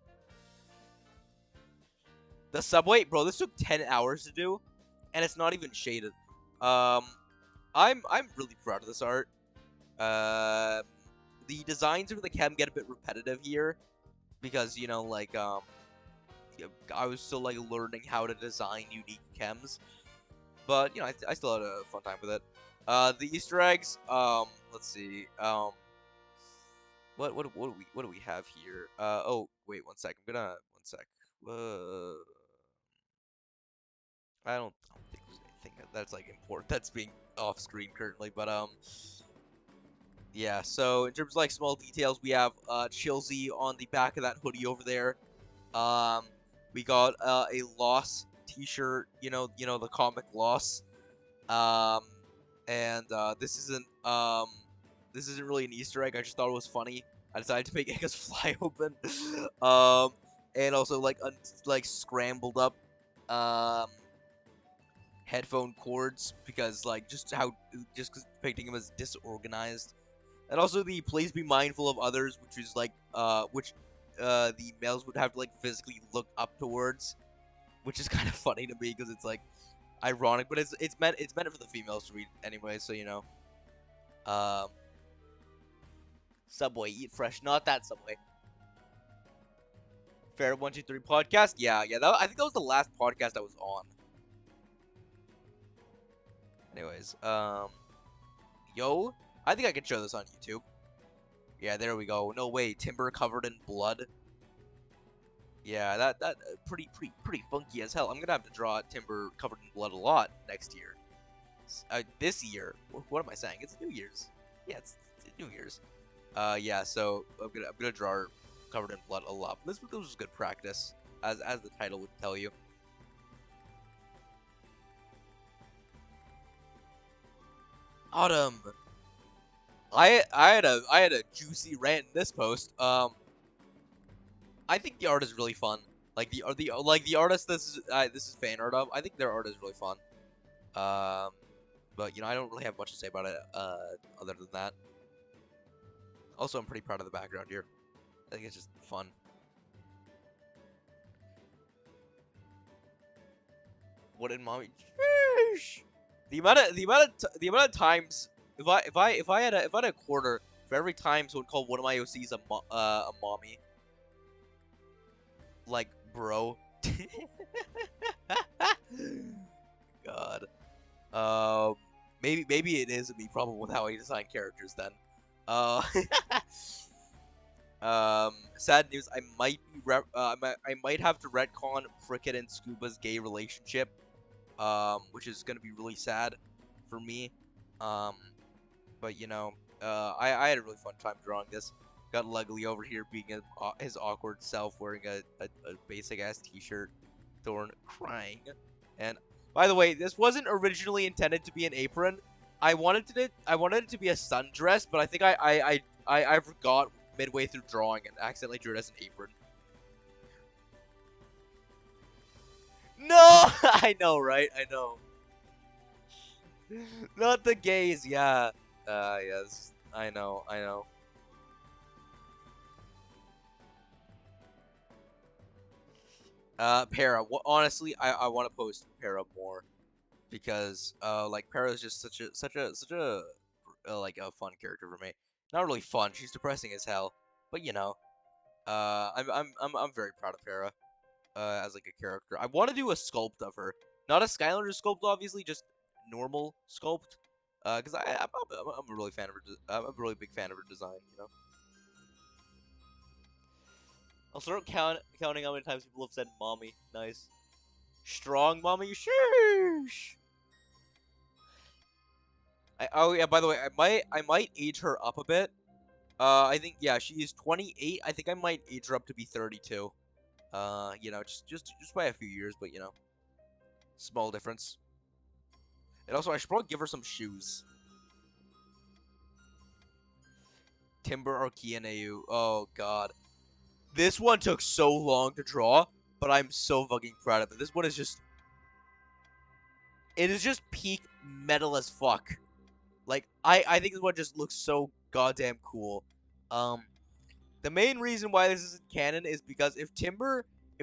The subway, bro, this took 10 hours to do, and it's not even shaded. I'm really proud of this art. The designs of the chem get a bit repetitive here, because you know, like I was still like learning how to design unique chems, but you know, I still had a fun time with it. The Easter eggs, let's see, what do we have here? Oh wait, one sec. One sec. I don't think there's anything that's like important that's being off screen currently, but yeah. So in terms of like small details, we have Chilsey on the back of that hoodie over there. We got a Loss T-shirt. You know the comic Loss. And this isn't really an Easter egg. I just thought it was funny. I decided to make Egga's fly open. And also like scrambled up headphone cords, because like just depicting him as disorganized. And also the please be mindful of others, which is like the males would have to like physically look up towards, which is kind of funny to me because it's like ironic, but it's meant for the females to read anyway, so you know. Subway, eat fresh, not that Subway. Fair 123 podcast, yeah. I think that was the last podcast I was on. Anyways, yo, I think I can show this on YouTube. Yeah, there we go. No way, Timber covered in blood. Yeah, that pretty funky as hell. I'm gonna have to draw Timber covered in blood a lot next year. This year. What am I saying? It's New Year's. Yeah, it's New Year's. Yeah. So I'm gonna draw her covered in blood a lot. This was good practice, as the title would tell you. Autumn. I had a juicy rant in this post. I think the art is really fun. Like the artist this is fan art of. I think their art is really fun. But you know, I don't really have much to say about it other than that. Also, I'm pretty proud of the background here. I think it's just fun. What did mommy? Sheesh. The amount of times if I had a quarter for every time someone called one of my OCs a mommy. Like, bro. God. Maybe it is a me problem with how I design characters then. Sad news. I might have to retcon Cricket and Scuba's gay relationship, which is gonna be really sad for me. But you know, I had a really fun time drawing this. Got Luggly over here being his awkward self, wearing a basic ass t-shirt. Thorn crying. And by the way, this wasn't originally intended to be an apron. I wanted it to be a sundress, but I think I forgot midway through drawing and accidentally drew it as an apron. No, I know, right? I know. Not the gays, yeah. Yes, I know, I know. Para. Honestly, I want to post Para more because like Para is just such a like a fun character for me. Not really fun. She's depressing as hell, but you know, I'm very proud of Para as like a character. I want to do a sculpt of her, not a Skylander sculpt, obviously, just normal sculpt. Because I'm a really fan of her. I'm a really big fan of her design. You know. I'll start counting how many times people have said "mommy." Nice. Strong mommy. Sheesh. Oh yeah. By the way, I might age her up a bit. I think yeah, she is 28. I think I might age her up to be 32. You know, just by a few years, but you know, small difference. And also, I should probably give her some shoes. Timber Archaean AU. Oh god, this one took so long to draw, but I'm so fucking proud of it. This one is just, it is just peak metal as fuck. Like I think this one just looks so goddamn cool. The main reason why this isn't canon is because if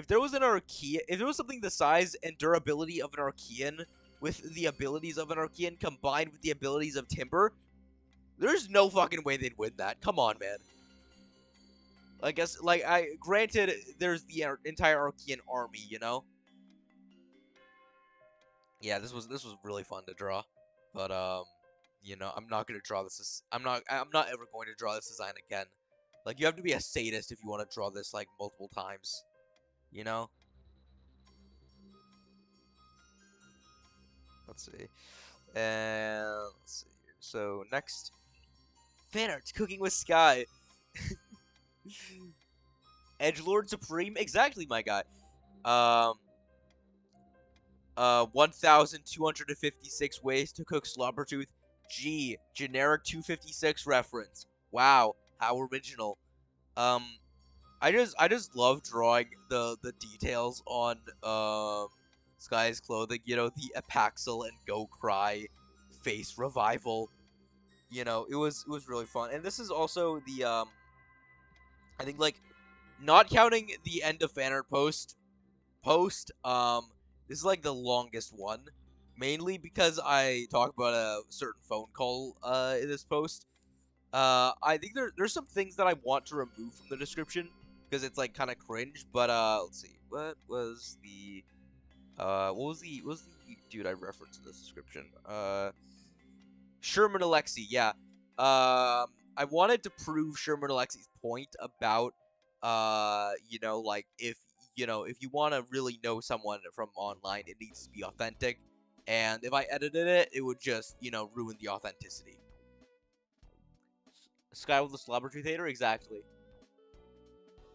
there was an Archaean, if there was something the size and durability of an Archaean with the abilities of an Archaean combined with the abilities of Timber, there's no fucking way they'd win that. Come on, man. I guess, like, granted, there's the entire Archaean army, you know? Yeah, this was really fun to draw. But, you know, I'm not gonna draw this, I'm not ever going to draw this design again. Like, you have to be a sadist if you want to draw this, like, multiple times. You know? Let's see. And, let's see here. So, next. Fan art, Cooking with Sky. Edgelord Supreme? Exactly, my guy. 1,256 ways to cook Slobbertooth. G, generic 256 reference. Wow, how original. Um, I just love drawing the details on Sky's clothing. You know, the Apaxel and Go Cry face revival. You know, it was really fun. And this is also the I think, like, not counting the end of fan art post, this is like the longest one, mainly because I talk about a certain phone call in this post. I think there's some things that I want to remove from the description because it's like kind of cringe. But let's see, what was the dude I referenced in this description? Sherman Alexi, yeah. I wanted to prove Sherman Alexi's point about, you know, like, if you want to really know someone from online, it needs to be authentic. And if I edited it, it would just, you know, ruin the authenticity. Sky with the Slobbertooth Hater? Exactly.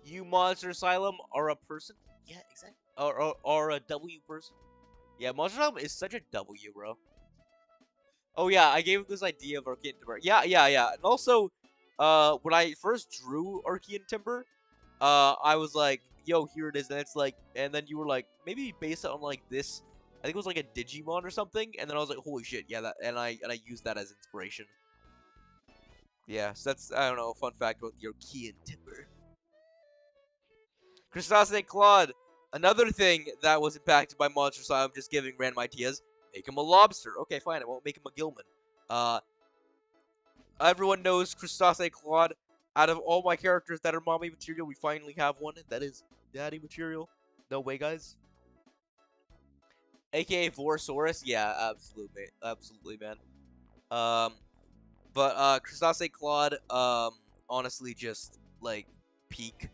You Monster Asylum are a person? Yeah, exactly. Or a W person? Yeah, Monster Asylum is such a W, bro. Oh yeah, I gave him this idea of Archaean Timber. Yeah. And also, when I first drew Archaean Timber, I was like, yo, here it is. And it's like, and then you were like, maybe based on like this, I think it was like a Digimon or something. And then I was like, holy shit, yeah, that, and I used that as inspiration. Yeah, so that's, I don't know, a fun fact about the Archaean Timber. Crustacea Claude, another thing that was impacted by Monster Style, I'm just giving random ideas. Make him a lobster. Okay, fine, I won't make him a Gilman. Everyone knows Crustacea Claude. Out of all my characters that are mommy material, we finally have one that is daddy material. No way, guys. AKA Vorosaurus. Yeah, absolutely, man. Um, but Crustacea Claude, honestly, just like peak.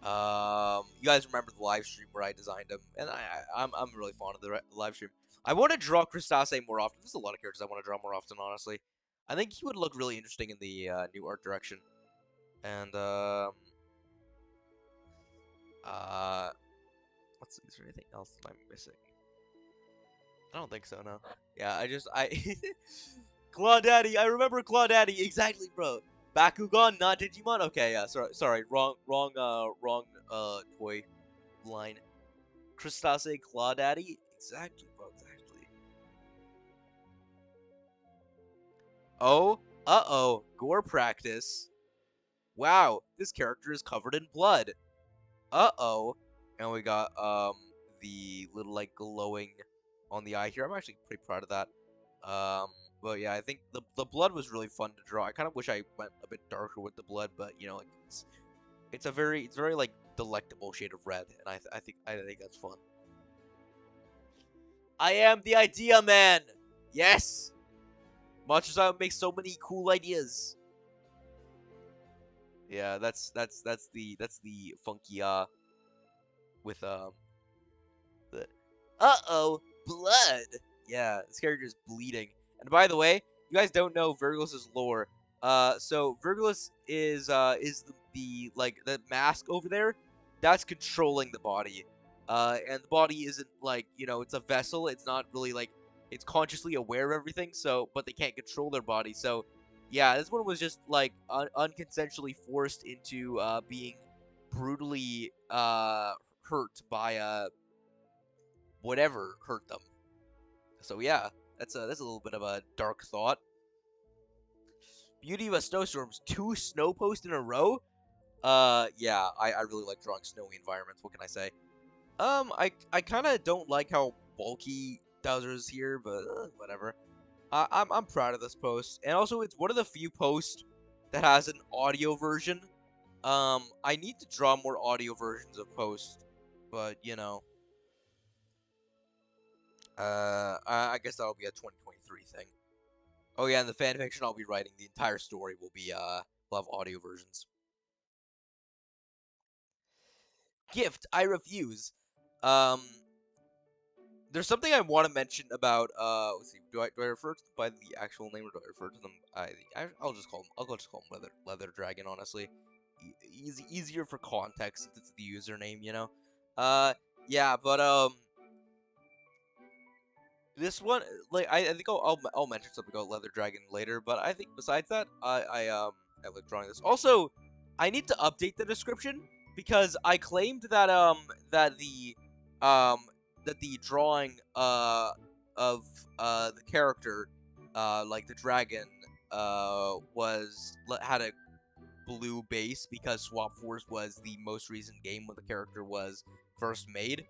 You guys remember the live stream where I designed him, and I'm really fond of the live stream. I want to draw Crustacea more often. There's a lot of characters I want to draw more often, honestly. I think he would look really interesting in the new art direction. And uh, Is there anything else that I'm missing? I don't think so, no. Yeah, Claudaddy, I remember Claudaddy, exactly, bro. Bakugan, not Digimon? Okay, yeah, sorry, wrong, toy line. Crustacea Claudaddy? Exactly, bro, exactly. Oh, uh-oh, gore practice. Wow, this character is covered in blood. Uh-oh. And we got, the little, like, glowing on the eye here. I'm actually pretty proud of that. But yeah, I think the blood was really fun to draw. I kind of wish I went a bit darker with the blood, but, you know, like, it's very, like, delectable shade of red, and I think that's fun. I am the idea man! Yes! Monsters Island makes so many cool ideas. Yeah, that's the funky with the uh-oh, blood. Yeah, this character is bleeding. And by the way, you guys don't know Virgulus's lore. So Virgulus is the like the mask over there that's controlling the body. And the body isn't like, you know, it's a vessel. It's not really like it's consciously aware of everything. So, but they can't control their body. So, yeah, this one was just like unconsensually forced into being brutally hurt by whatever hurt them. So yeah, that's a little bit of a dark thought. Beauty of a snowstorm's 2 snow posts in a row. Yeah, I really like drawing snowy environments. What can I say? I kind of don't like how bulky Bowser is here, but whatever. I'm proud of this post, and also it's one of the few posts that has an audio version. I need to draw more audio versions of posts, but you know. I guess that'll be a 2023 thing. Oh yeah, and the fanfiction I'll be writing, the entire story will have audio versions. Gift, I refuse. There's something I want to mention about, let's see, do I refer to them by the actual name, or do I refer to them, I'll just call them Leather Dragon, honestly. Easier for context, since it's the username, you know? Yeah, but, this one, like, I think I'll mention something about Leather Dragon later, but I think besides that, I like drawing this. Also, I need to update the description because I claimed that that the drawing of the character like the dragon had a blue base because Swap Force was the most recent game when the character was first made.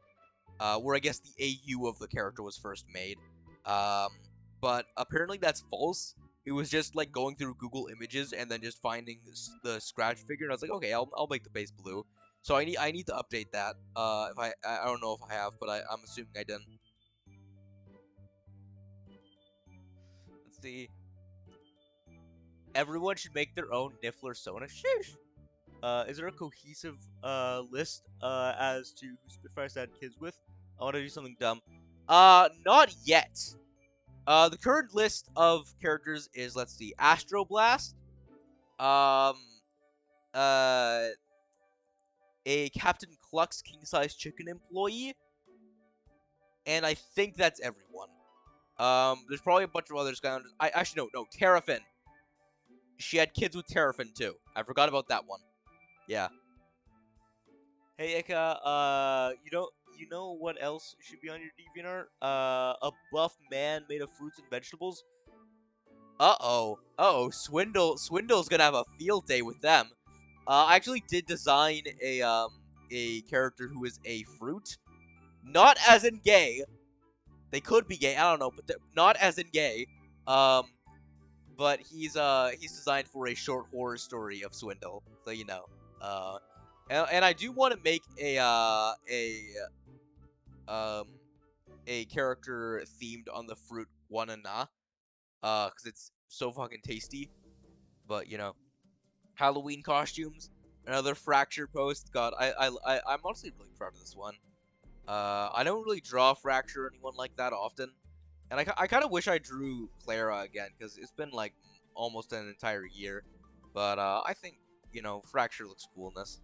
Where I guess the AU of the character was first made. But apparently that's false. It was just like going through Google Images and then just finding the scratch figure, and I was like, okay, I'll make the base blue. So I need to update that. If I don't know if I have, but I'm assuming I didn't. Let's see. Everyone should make their own Niffler Sona. Sheesh. Is there a cohesive list as to who Spitfires had kids with? I want to do something dumb. Not yet. The current list of characters is, let's see, Astroblast, um, a Captain Cluck's king-size chicken employee, and I think that's everyone. There's probably a bunch of others. Actually, no, Terrafin. She had kids with Terrafin, too. I forgot about that one. Yeah. Hey, Eka, you know what else should be on your DeviantArt? A buff man made of fruits and vegetables. Swindle's gonna have a field day with them. I actually did design a character who is a fruit. Not as in gay. They could be gay, I don't know, but not as in gay. But he's designed for a short horror story of Swindle, so you know. And I do want to make a character themed on the fruit Guanana, because it's so fucking tasty. But you know, Halloween costumes, another Fracture post. God, I'm honestly really proud of this one. I don't really draw Fracture or anyone like that often, and I kind of wish I drew Clara again, because it's been like almost an entire year. But I think, you know, Fracture looks cool in this.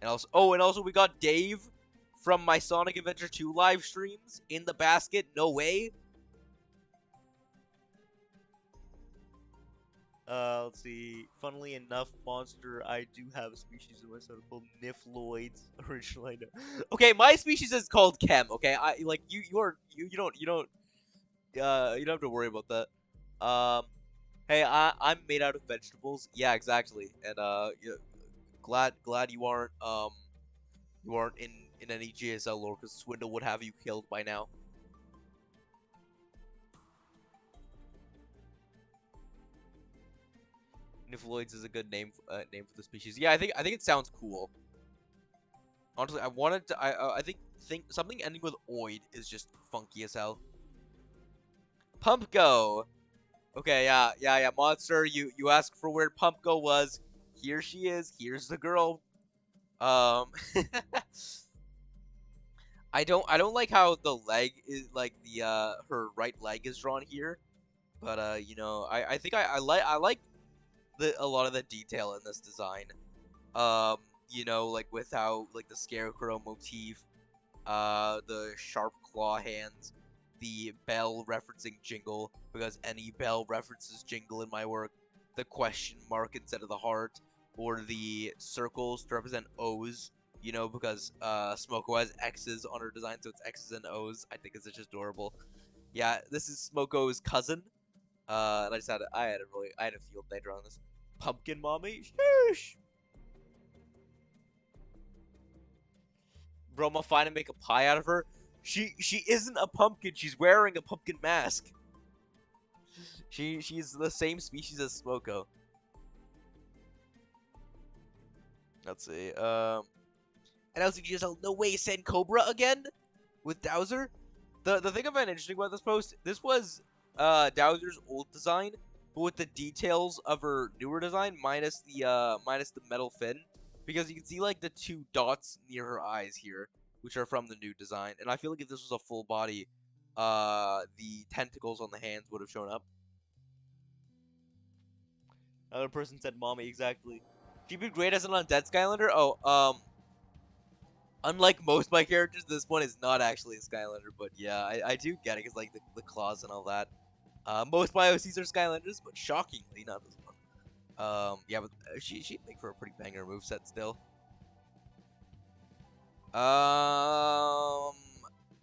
And also we got Dave from my Sonic Adventure 2 live streams in the basket. No way. Let's see. Funnily enough, monster, I do have a species in my soda called Nifloids. Original, I know. Okay, my species is called Chem. Okay, you don't have to worry about that. Hey, I'm made out of vegetables. Yeah, exactly. And yeah, glad you aren't in any GSL lore, because Swindle would have you killed by now. Nifloids is a good name for the species. Yeah, I think it sounds cool. Honestly, I wanted to. I think something ending with oid is just funky as hell. Pumpgo. Okay, yeah. Monster, you asked for where Pumpgo was. Here she is. Here's the girl. I don't like how the leg is like her right leg is drawn here, but you know, I think I like a lot of the detail in this design. You know, like with how like the scarecrow motif, the sharp claw hands, the bell referencing Jingle, because any bell references Jingle in my work, the question mark instead of the heart, or the circles to represent O's, you know, because Smoko has X's on her design, so it's X's and O's. I think it's just adorable. Yeah, this is Smoko's cousin. And I had a field day drawing this. Pumpkin mommy? Sheesh! Bro, I'm gonna find and make a pie out of her. She isn't a pumpkin, she's wearing a pumpkin mask. She's the same species as Smoko. Let's see, and LCGSL, no way, send Cobra again? With Dowser? The thing I find interesting about this post, this was Dowser's old design, but with the details of her newer design, minus the metal fin, because you can see like the 2 dots near her eyes here, which are from the new design. And I feel like if this was a full body, the tentacles on the hands would have shown up. Another person said mommy, exactly. She'd be great as an undead Skylander. Oh, unlike most of my characters, this one is not actually a Skylander, but yeah, I do get it, because like the claws and all that. Most of my OCs are Skylanders, but shockingly not this one. Yeah, but she'd make for a pretty banger moveset still.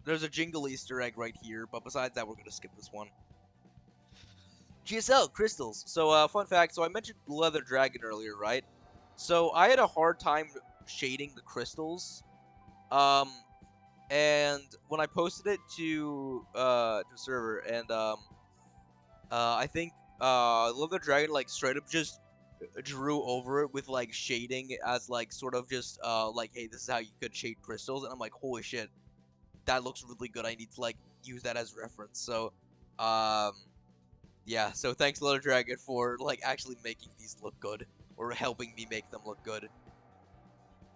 There's a Jingle Easter egg right here, but besides that, we're gonna skip this one. GSL crystals. So, fun fact. So I mentioned Leather Dragon earlier, right? So I had a hard time shading the crystals. And when I posted it to server, and I think Leather Dragon like straight up just drew over it with like shading as like sort of just like, hey, this is how you could shade crystals, and I'm like, holy shit, that looks really good. I need to like use that as reference. So yeah, so thanks Leather Dragon for like actually making these look good, or helping me make them look good.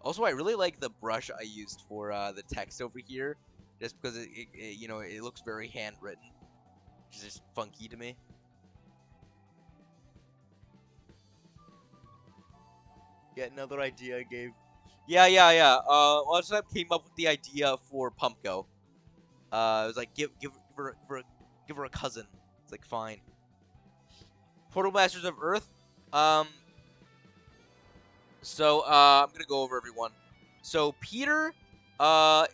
Also, I really like the brush I used for the text over here, just because it you know, it looks very handwritten, which is just funky to me. Yet another idea I gave. Yeah. Also, I came up with the idea for Pumpgo. It was like give her a cousin. It's like fine. Portal Masters of Earth. So I'm gonna go over everyone. So Peter. So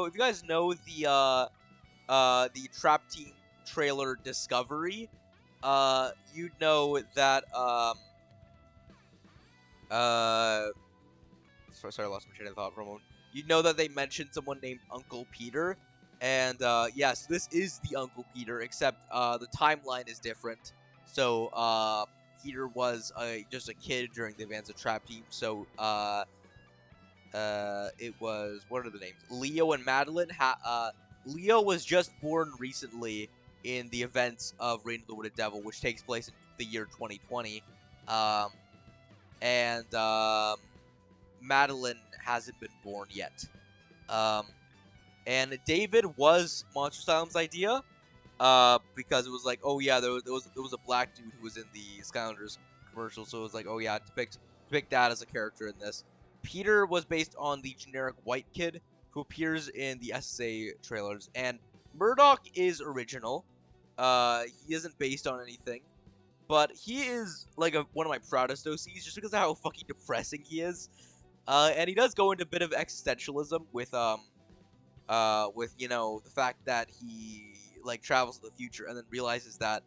if you guys know the Trap Team trailer Discovery, you know that sorry, I lost my train of thought for a moment. You know that they mentioned someone named Uncle Peter, and yes, this is the Uncle Peter, except the timeline is different. So Peter was just a kid during the events of Trap Team. So it was, what are the names? Leo and Madeline. Leo was just born recently in the events of Reign of the Wooded Devil, which takes place in the year 2020. And Madeline hasn't been born yet. And David was Monster Asylum's idea, because it was like, oh yeah, there was a black dude who was in the Skylanders commercial, so it was like, oh yeah, to pick that as a character in this. Peter was based on the generic white kid, who appears in the SSA trailers, and Murdoch is original. He isn't based on anything, but he is like one of my proudest OCs just because of how fucking depressing he is. And he does go into a bit of existentialism with you know, the fact that he like travels to the future and then realizes that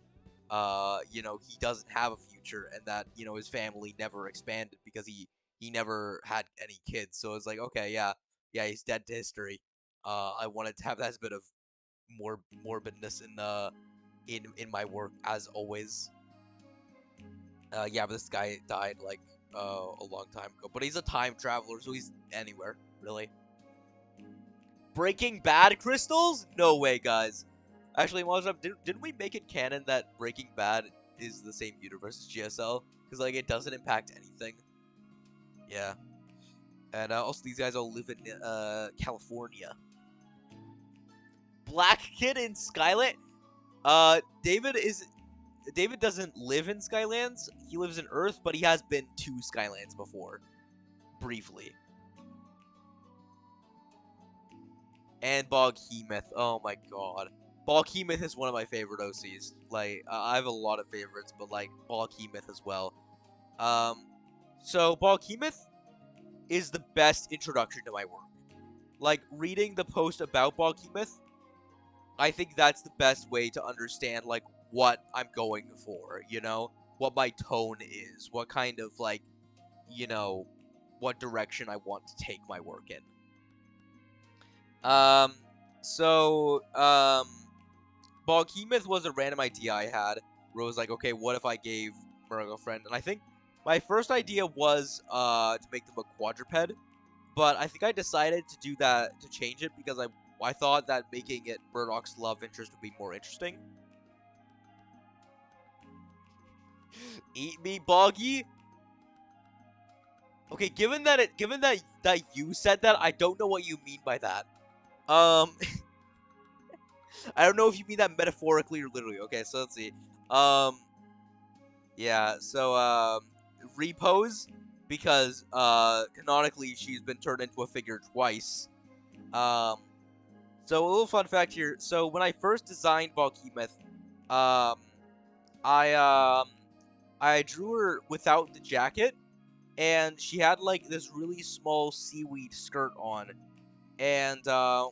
you know, he doesn't have a future, and that, you know, his family never expanded because he never had any kids. So it's like, okay, yeah, he's dead to history. I wanted to have that bit of more morbidness in my work as always. Yeah, but this guy died like a long time ago. But he's a time traveler, so he's anywhere, really. Breaking Bad crystals? No way, guys. Actually, didn't we make it canon that Breaking Bad is the same universe as GSL? Because, like, it doesn't impact anything. Yeah. And also, these guys all live in California. Black Kid in Skyland? David doesn't live in Skylands. He lives in Earth, but he has been to Skylands before. Briefly. And Boghemoth. Oh my god. Boghemoth is one of my favorite OCs. Like, I have a lot of favorites, but, like, Boghemoth as well. So Boghemoth is the best introduction to my work. Like, reading the post about Boghemoth, I think that's the best way to understand, like, what I'm going for, you know? What my tone is. What kind of, like, you know, what direction I want to take my work in. Boghemoth was a random idea I had, where it was like, okay, what if I gave Murgo a friend? And I think my first idea was, to make them a quadruped, but I think I decided to do that, to change it, because I thought that making it Murdoch's love interest would be more interesting. Eat me, Boggy? Okay, given that you said that, I don't know what you mean by that. I don't know if you mean that metaphorically or literally. Okay, so let's see. Yeah, so, Repose, because, canonically, she's been turned into a figure twice. So a little fun fact here. So when I first designed Boghemoth, um, I, um, I drew her without the jacket, and she had, like, this really small seaweed skirt on. And,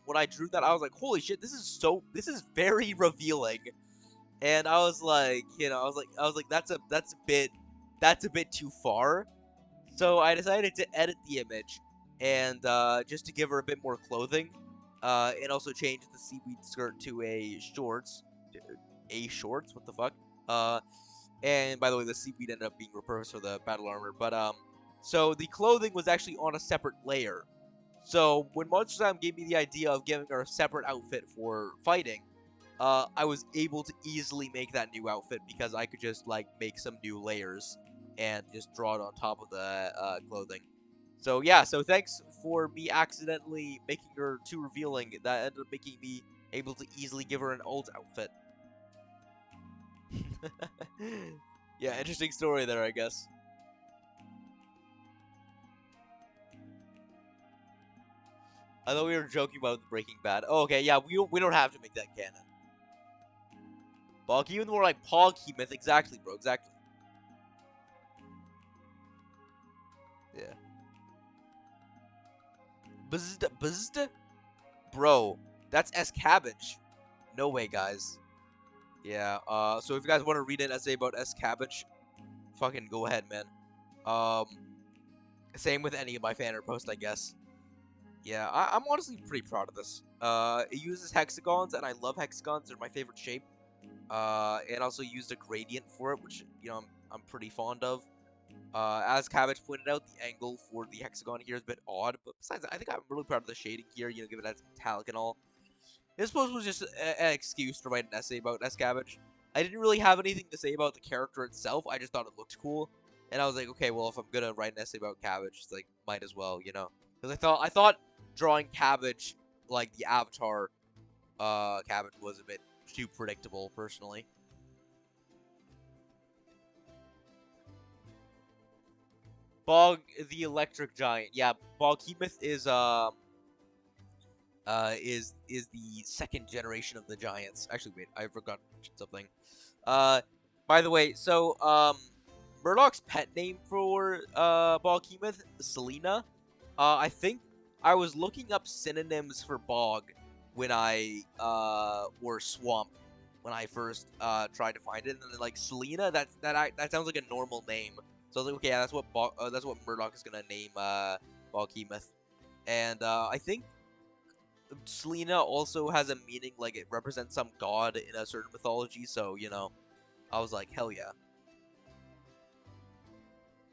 when I drew that, I was like, holy shit, this is very revealing. And I was like, you know, I was like, that's a bit too far. So I decided to edit the image, and, just to give her a bit more clothing, and also change the seaweed skirt to a shorts. What the fuck? And by the way, the seaweed ended up being repurposed for the battle armor, but, so the clothing was actually on a separate layer. So when Monster Time gave me the idea of giving her a separate outfit for fighting, I was able to easily make that new outfit because I could just, like, make some new layers and just draw it on top of the clothing. So yeah, so thanks for me accidentally making her too revealing. That ended up making me able to easily give her an old outfit. Yeah, interesting story there, I guess. I thought we were joking about Breaking Bad. Oh, okay, yeah, we don't have to make that canon. Bog, even more like Poghemoth, exactly, bro, exactly. Yeah. Buzzed? Bro, that's S Cabbage. No way, guys. Yeah, so if you guys want to read an essay about S Cabbage, fucking go ahead, man. Um, Same with any of my fan art posts, I guess. Yeah, I'm honestly pretty proud of this. It uses hexagons, and I love hexagons. They're my favorite shape. And also used a gradient for it, which, you know, I'm pretty fond of. As Cabbage pointed out, the angle for the hexagon here is a bit odd, but besides that, I think I'm really proud of the shading here, you know, given that it's metallic and all. This post was just an excuse to write an essay about S Cabbage. I didn't really have anything to say about the character itself, I just thought it looked cool. And I was like, okay, well, if I'm gonna write an essay about Cabbage, it's like, might as well, you know? Because I thought drawing Cabbage, like the Avatar, Cabbage was a bit too predictable, personally. Bog the Electric Giant. Yeah, Boghemoth is, is the second generation of the giants. Actually, wait, I forgot something. Uh, by the way, so Murdoch's pet name for Boghemoth, Selena. I think I was looking up synonyms for bog when I or swamp when I first tried to find it, and then like Selena, that sounds like a normal name. So I was like, okay, yeah, that's what Murdoch is gonna name Boghemoth, and I think Selena also has a meaning like it represents some god in a certain mythology. So you know, I was like, hell yeah,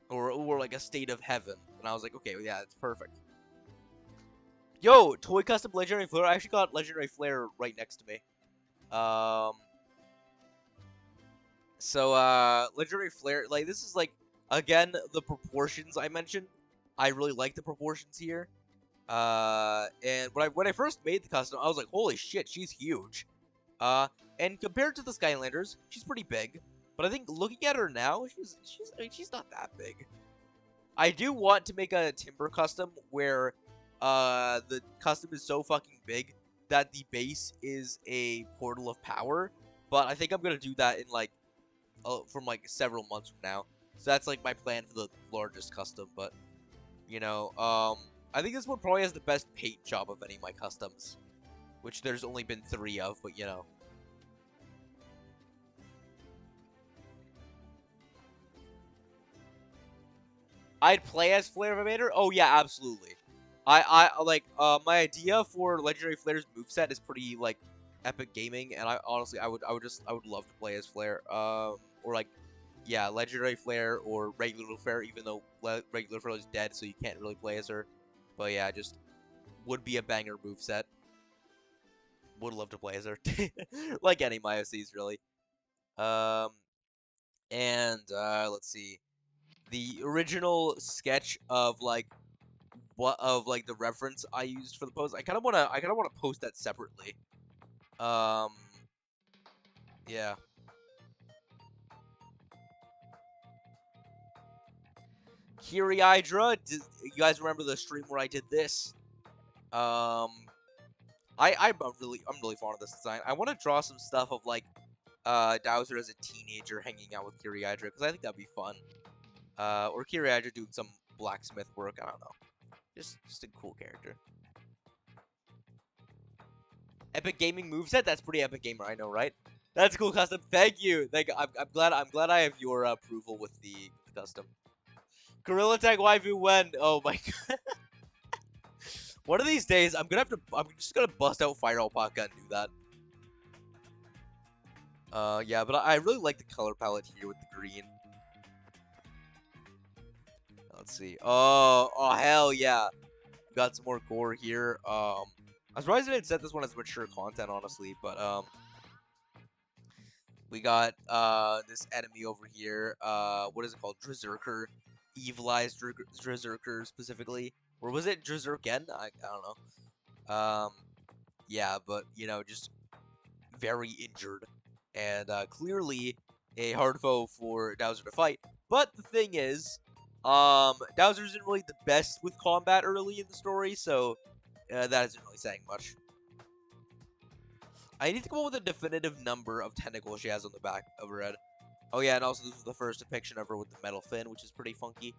or like a state of heaven, and I was like, okay, yeah, it's perfect. Yo, toy custom legendary flare. I actually got legendary flare right next to me. Um, so legendary flare, like this is like again the proportions I mentioned. I really like the proportions here. And when I first made the custom, I was like, holy shit, she's huge. And compared to the Skylanders, she's pretty big. But I think looking at her now, I mean, she's not that big. I do want to make a timber custom where the custom is so fucking big that the base is a portal of power. But I think I'm gonna do that in like from like several months from now. So that's like my plan for the largest custom. But you know, I think this one probably has the best paint job of any of my customs, which there's only been 3 of. But you know. I'd play as Flare Evader? Oh yeah, absolutely. I like my idea for Legendary Flare's moveset is pretty like epic gaming, and I honestly I would love to play as Flare. Or like yeah, Legendary Flare or regular Flare, even though regular Flare is dead, so you can't really play as her. But yeah, just would be a banger moveset. Would love to play as her. Like any MyOCs really. Um and let's see. The original sketch of like the reference I used for the post. I kind of wanna post that separately. Um, yeah. Hydra. You guys remember the stream where I did this? Um, I'm really fond of this design. I want to draw some stuff of like Dowser as a teenager hanging out with Hydra because I think that'd be fun. Or Hydra doing some blacksmith work. I don't know. Just a cool character. Epic gaming moveset. That's pretty epic gamer. I know, right? That's cool custom. Thank you. I'm glad I have your approval with the custom. Gorilla Tag waifu when? Oh my god. One of these days, I'm just gonna bust out Fire Alpaca and do that. Yeah, but I really like the color palette here with the green. Let's see. Oh hell yeah. Got some more gore here. I'm surprised I didn't set this one as mature content, honestly, but we got this enemy over here. What is it called? Drzerker. Evilized Drzerker specifically. Or was it Drzerken? I don't know. Yeah, but you know, just very injured. And clearly a hard foe for Dowser to fight. But the thing is, Dowser isn't really the best with combat early in the story, so that isn't really saying much. I need to come up with a definitive number of tentacles she has on the back of her head. Oh yeah, and also this was the first depiction of her with the metal fin, which is pretty funky.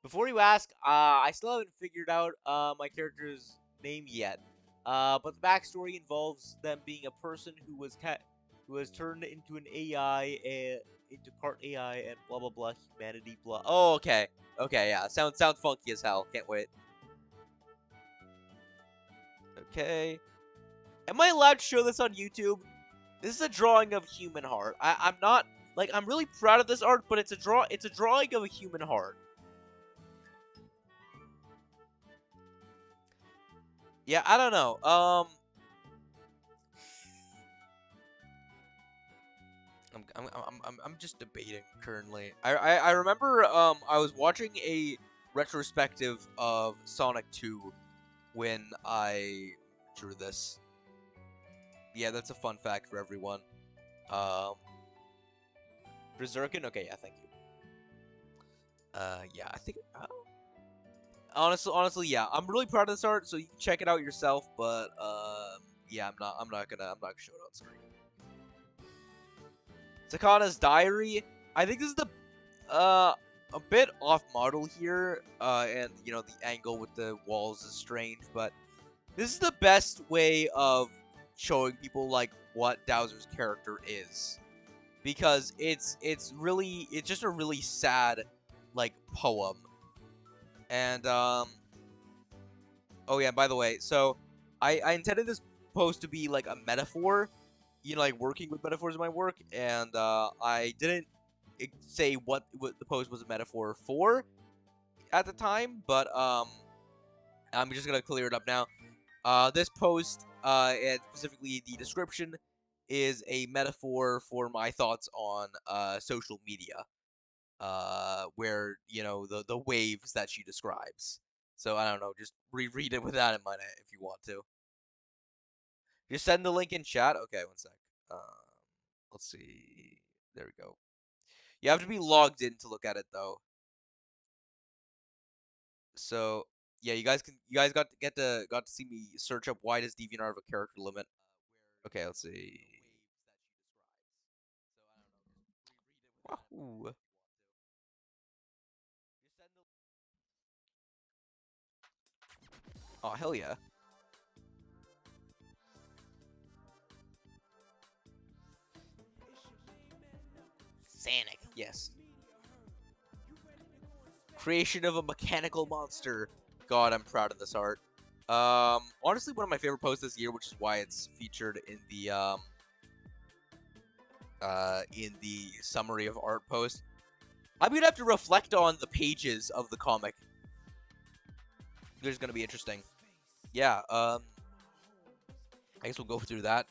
Before you ask, I still haven't figured out my character's name yet. But the backstory involves them being a person who was turned into an AI and into part AI and blah blah blah humanity blah. Oh okay, okay yeah, sounds funky as hell. Can't wait. Okay. Am I allowed to show this on YouTube? This is a drawing of human heart. I'm not like I'm really proud of this art, but it's a drawing of a human heart. Yeah, I don't know. I'm just debating currently. I remember I was watching a retrospective of Sonic 2 when I drew this. Yeah, that's a fun fact for everyone. Berserkin? Okay, yeah, thank you. Yeah, I think honestly, yeah, I'm really proud of this art, so you can check it out yourself. But yeah, I'm not gonna show it on screen. Takana's diary. I think this is the a bit off model here, and you know the angle with the walls is strange, but this is the best way of showing people like what Dowser's character is, because it's just a really sad like poem, and oh yeah, by the way, so I intended this post to be like a metaphor, you know, like working with metaphors in my work, and I didn't say what the post was a metaphor for at the time, but I'm just gonna clear it up now. This post, and specifically the description, is a metaphor for my thoughts on social media, where you know the waves that she describes. So I don't know, just reread it with that in mind if you want to. Just send the link in chat. Okay, one sec. Um, let's see. There we go. You have to be logged in to look at it though. So yeah, you guys got to see me search up why does DeviantArt have a character limit. Okay, let's see. Wahoo. Oh hell yeah. Sanic, yes. Creation of a mechanical monster. God, I'm proud of this art. Honestly, one of my favorite posts this year, which is why it's featured in the summary of art post. I'm gonna have to reflect on the pages of the comic. It's gonna be interesting. Yeah. I guess we'll go through that.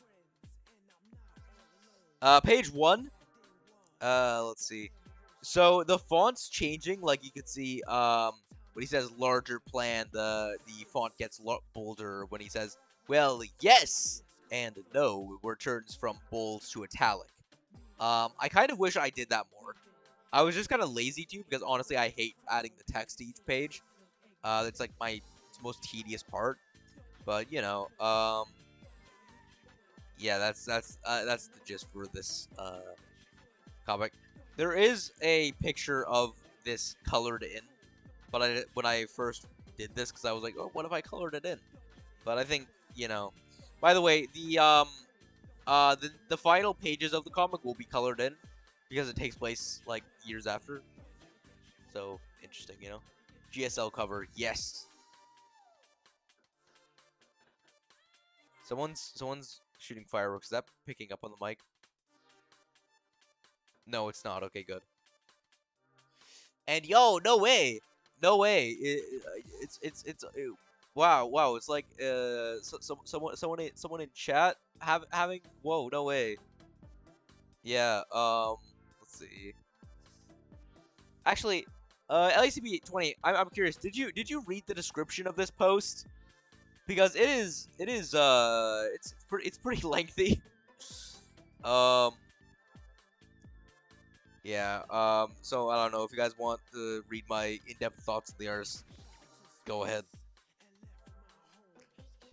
Page 1. Let's see. So the font's changing, like you can see. When he says larger plan, the font gets bolder. When he says, "Well, yes," and "no," returns from bold to italic. I kind of wish I did that more. I was just kind of lazy to, because honestly, I hate adding the text to each page. It's like my most tedious part. But you know, yeah, that's the gist for this comic. There is a picture of this colored in, but when I first did this, because I was like, oh, what if I colored it in? But I think, you know. By the way, the final pages of the comic will be colored in, because it takes place like years after. So interesting, you know. GSL cover, yes. Someone's shooting fireworks. Is that picking up on the mic? No, it's not. Okay, good. And yo, no way, no way. Wow. It's like someone in chat having whoa, no way. Yeah. Let's see. Actually, LACB20. I'm curious. Did you read the description of this post? Because it's pretty lengthy. Um. Yeah. So I don't know if you guys want to read my in-depth thoughts on the artist. Go ahead.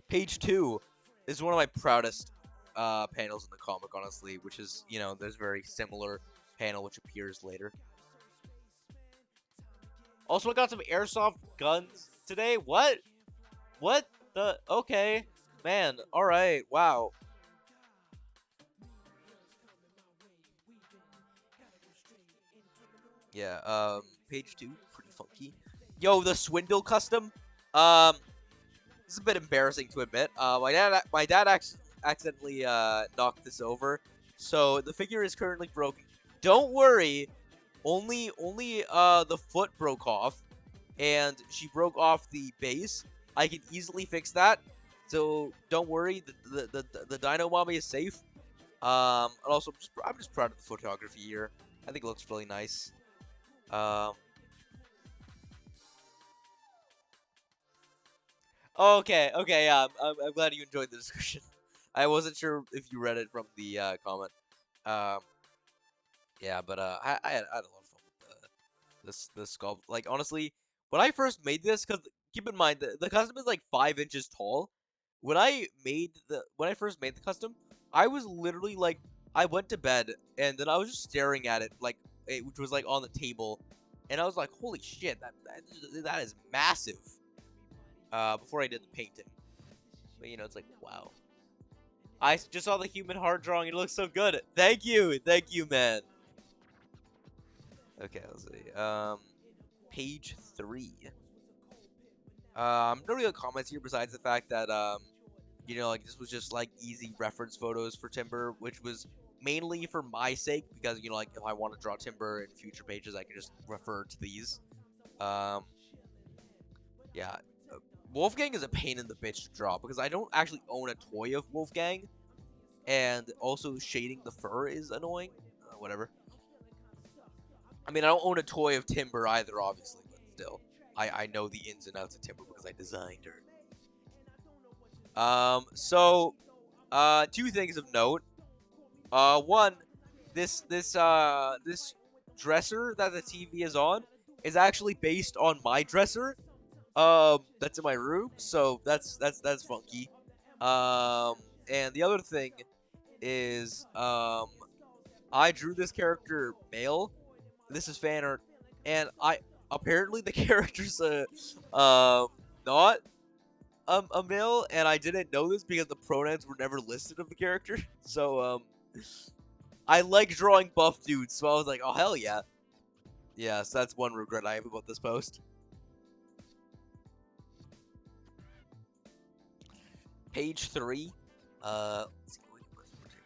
Page 2 is one of my proudest panels in the comic, honestly, which is, you know, there's a very similar panel which appears later. Also, I got some airsoft guns today. What? What the? Okay. Man, alright. Wow. Yeah, page 2, pretty funky. Yo, the Swindle custom. This is a bit embarrassing to admit. My dad accidentally knocked this over, so the figure is currently broken. Don't worry, only the foot broke off, and she broke off the base. I can easily fix that, so don't worry. The Dino Mommy is safe. And also I'm just proud of the photography here. I think it looks really nice. Okay, yeah, I'm glad you enjoyed the discussion. I wasn't sure if you read it from the comment. Um, yeah, but I had a lot of fun with this sculpt. Like honestly, when I first made this, because keep in mind the custom is like 5 inches tall. When I first made the custom, I was literally like, I went to bed and then I was just staring at it like which was like on the table, and I was like, holy shit, that is massive. Before I did the painting, but you know, it's like, wow. I just saw the human heart drawing. It looks so good. Thank you, man. Okay, let's see. Page 3. No real comments here besides the fact that you know, like this was just like easy reference photos for Timber, which was mainly for my sake because you know, like if I want to draw Timber in future pages, I can just refer to these. Yeah. Wolfgang is a pain in the bitch to draw because I don't actually own a toy of Wolfgang, and also shading the fur is annoying. Whatever. I mean, I don't own a toy of Timber either, obviously, but still, I know the ins and outs of Timber because I designed her. So, two things of note. One, this dresser that the TV is on is actually based on my dresser. That's in my room, so that's funky. And the other thing is, I drew this character male. This is fan art, and apparently the character's not a male, and I didn't know this because the pronouns were never listed of the character. So I like drawing buff dudes, so I was like, oh hell yeah. Yeah, so that's one regret I have about this post. Page 3. Let's see,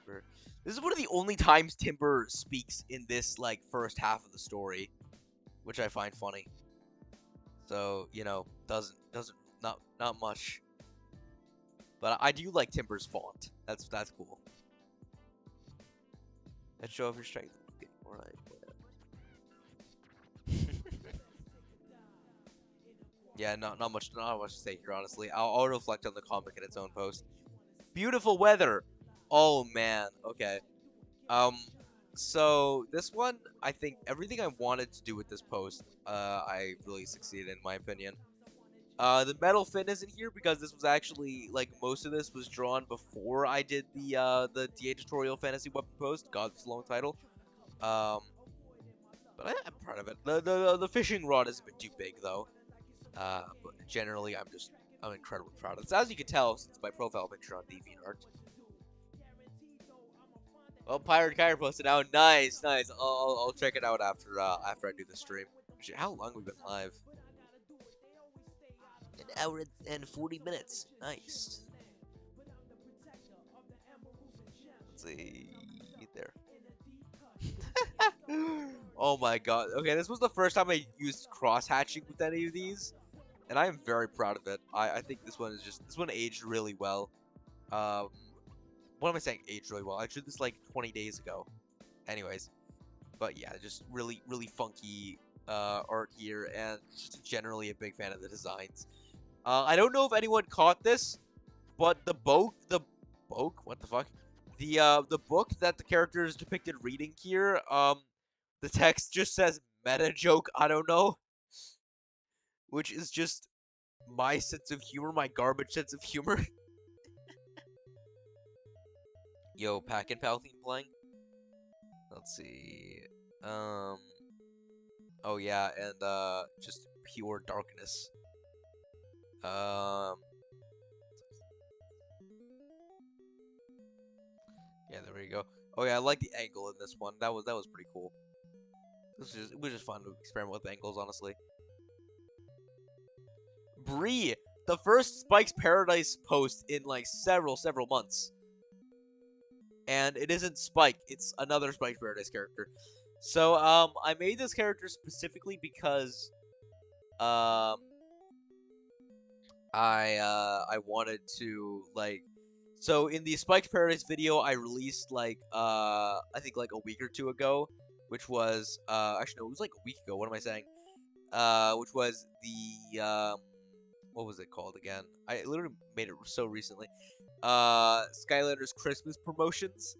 Timber. This is one of the only times Timber speaks in this like first half of the story, which I find funny. So, you know, not much. But I do like Timber's font. That's cool. Let's show off your strength. Okay, alright. Yeah, not much to say here, honestly. I'll reflect on the comic in its own post. Beautiful weather. Oh man. Okay. So this one, I think everything I wanted to do with this post, I really succeeded in my opinion. The metal fin isn't here because this was actually, like, most of this was drawn before I did the DA tutorial fantasy weapon post. God, it's a long title. But I'm proud of it. The fishing rod is a bit too big though. But generally, I'm incredibly proud of this. As you can tell, since my profile picture on DeviantArt. Oh, Pirate Kyrie posted out. Nice. I'll check it out after I do the stream. Actually, how long have we been live? An hour and 40 minutes. Nice. Let's see. There. Oh my god. Okay, this was the first time I used cross-hatching with any of these, and I am very proud of it. I think this one aged really well. What am I saying? Aged really well. I drew this like 20 days ago. Anyways, but yeah, just really funky art here, and just generally a big fan of the designs. I don't know if anyone caught this, but the book, what the fuck? The book that the character is depicted reading here, the text just says meta joke, I don't know, which is just my sense of humor, my garbage sense of humor. Yo, Pack and Pal theme playing? Let's see. Oh yeah, and just pure darkness. Yeah, there we go. Oh yeah, I like the angle in this one. That was pretty cool. It was just fun to experiment with angles, honestly. Bree, the first Spike's Paradise post in like several months. And it isn't Spike, it's another Spike's Paradise character. So, I made this character specifically because, I wanted to, like, so in the Spike's Paradise video I released, like, I think like a week or two ago, which was, actually no, it was like a week ago, what am I saying? Which was the, what was it called again? I literally made it so recently. Skylander's Christmas promotions.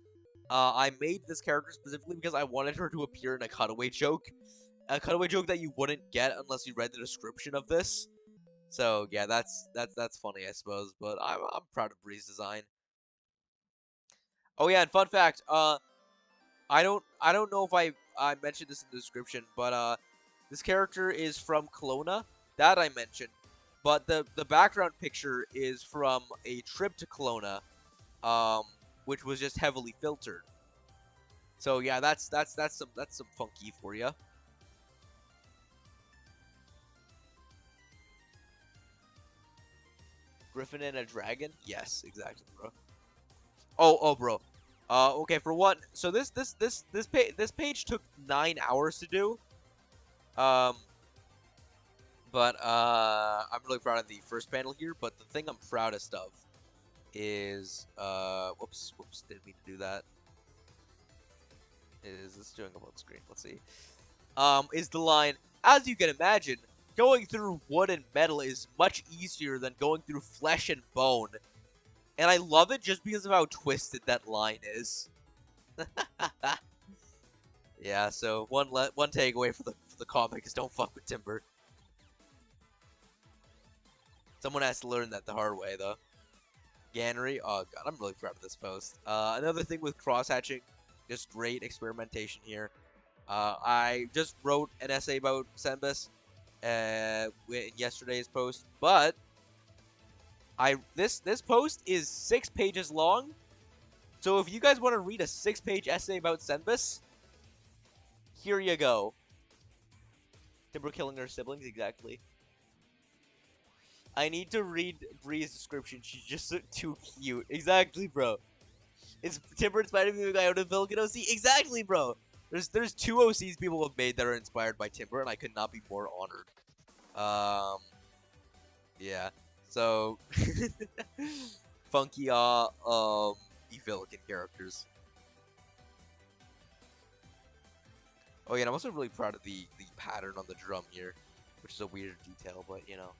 I made this character specifically because I wanted her to appear in a cutaway joke. A cutaway joke that you wouldn't get unless you read the description of this. So yeah, that's funny, I suppose. But I'm proud of Bree's design. Oh yeah, and fun fact, I don't know if I mentioned this in the description, but this character is from Kelowna. That I mentioned, but the background picture is from a trip to Kelowna, um, which was just heavily filtered. So yeah, that's some funky for you. Griffin and a dragon? Yes, exactly, bro. Oh, bro. Okay, for one, so this page took 9 hours to do. Um, but I'm really proud of the first panel here. But the thing I'm proudest of is whoops, didn't mean to do that. Is this doing up on screen? Let's see. Is the line, as you can imagine, going through wood and metal is much easier than going through flesh and bone. And I love it just because of how twisted that line is. Yeah, so one takeaway for the comic is don't fuck with timber. Someone has to learn that the hard way, though. Gannery, oh god, I'm really proud of this post. Another thing with cross-hatching, just great experimentation here. I just wrote an essay about Senbus in yesterday's post, but this post is 6 pages long. So if you guys want to read a 6-page essay about Senbus, here you go. Timber killing her siblings, exactly. I need to read Bree's description. She's just too cute. Exactly, bro. It's Timber inspired me by out of Vilgan OC. Exactly, bro. There's 2 OCs people have made that are inspired by Timber, and I could not be more honored. Yeah. So, funky, Evillican characters. Oh yeah, and I'm also really proud of the pattern on the drum here, which is a weird detail, but you know.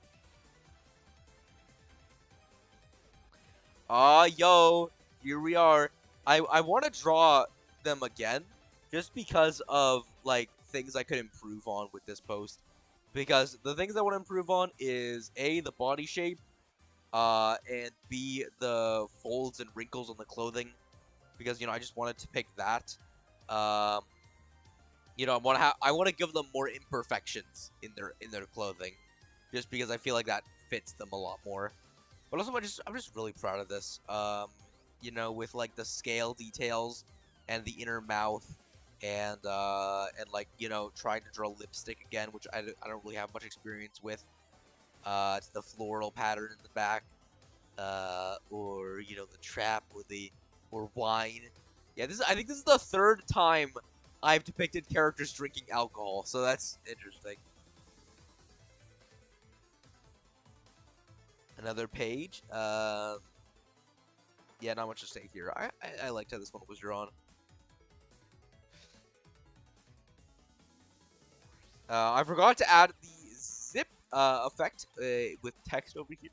Yo, here we are. I want to draw them again, just because of like things I could improve on with this post. Because the things I want to improve on is A, the body shape, and B, the folds and wrinkles on the clothing. Because I just wanted to pick that. Um, I want to give them more imperfections in their clothing, just because I feel like that fits them a lot more. But also, I'm just really proud of this. With like the scale details and the inner mouth, and like trying to draw lipstick again, which I don't really have much experience with. It's the floral pattern in the back, or the trap or wine. Yeah, I think this is the 3rd time I've depicted characters drinking alcohol, so that's interesting. Another page. Yeah, not much to say here. I liked how this one was drawn. I forgot to add the zip effect with text over here.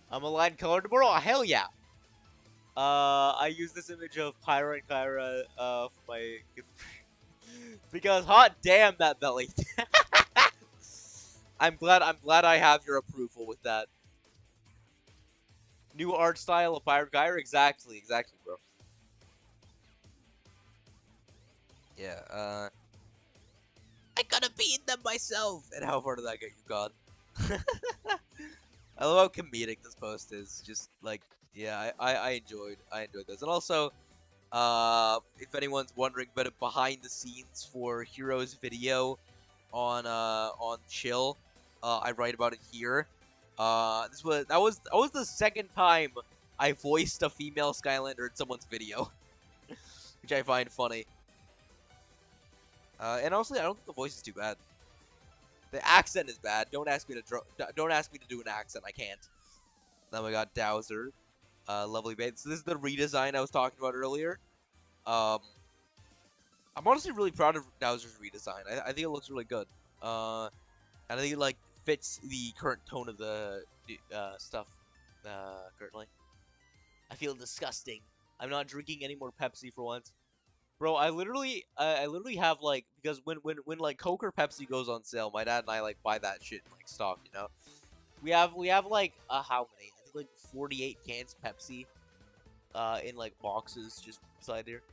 I'm a line color tomorrow. Hell yeah. I use this image of Pyra and Kyra for my because hot damn that belly. I'm glad I have your approval with that. New art style of Pyra and Kyra, exactly, bro. Yeah, I gotta beat them myself. And how far did that get you, God? I love how comedic this post is. Just like, yeah, I enjoyed this, and also, if anyone's wondering, but behind the scenes for Hero's video on Chill, I write about it here. That was the 2nd time I voiced a female Skylander in someone's video, which I find funny. And honestly, I don't think the voice is too bad. The accent is bad. Don't ask me to do an accent. I can't. Then we got Dowser, lovely babe. So this is the redesign I was talking about earlier. I'm honestly really proud of Dowser's redesign. I think it looks really good. And I think it like fits the current tone of the stuff currently. I feel disgusting. I'm not drinking any more Pepsi for once. Bro, I literally have like because when like Coke or Pepsi goes on sale, my dad and I like buy that shit in like stock, you know. We have like how many? I think like 48 cans Pepsi in like boxes just beside here.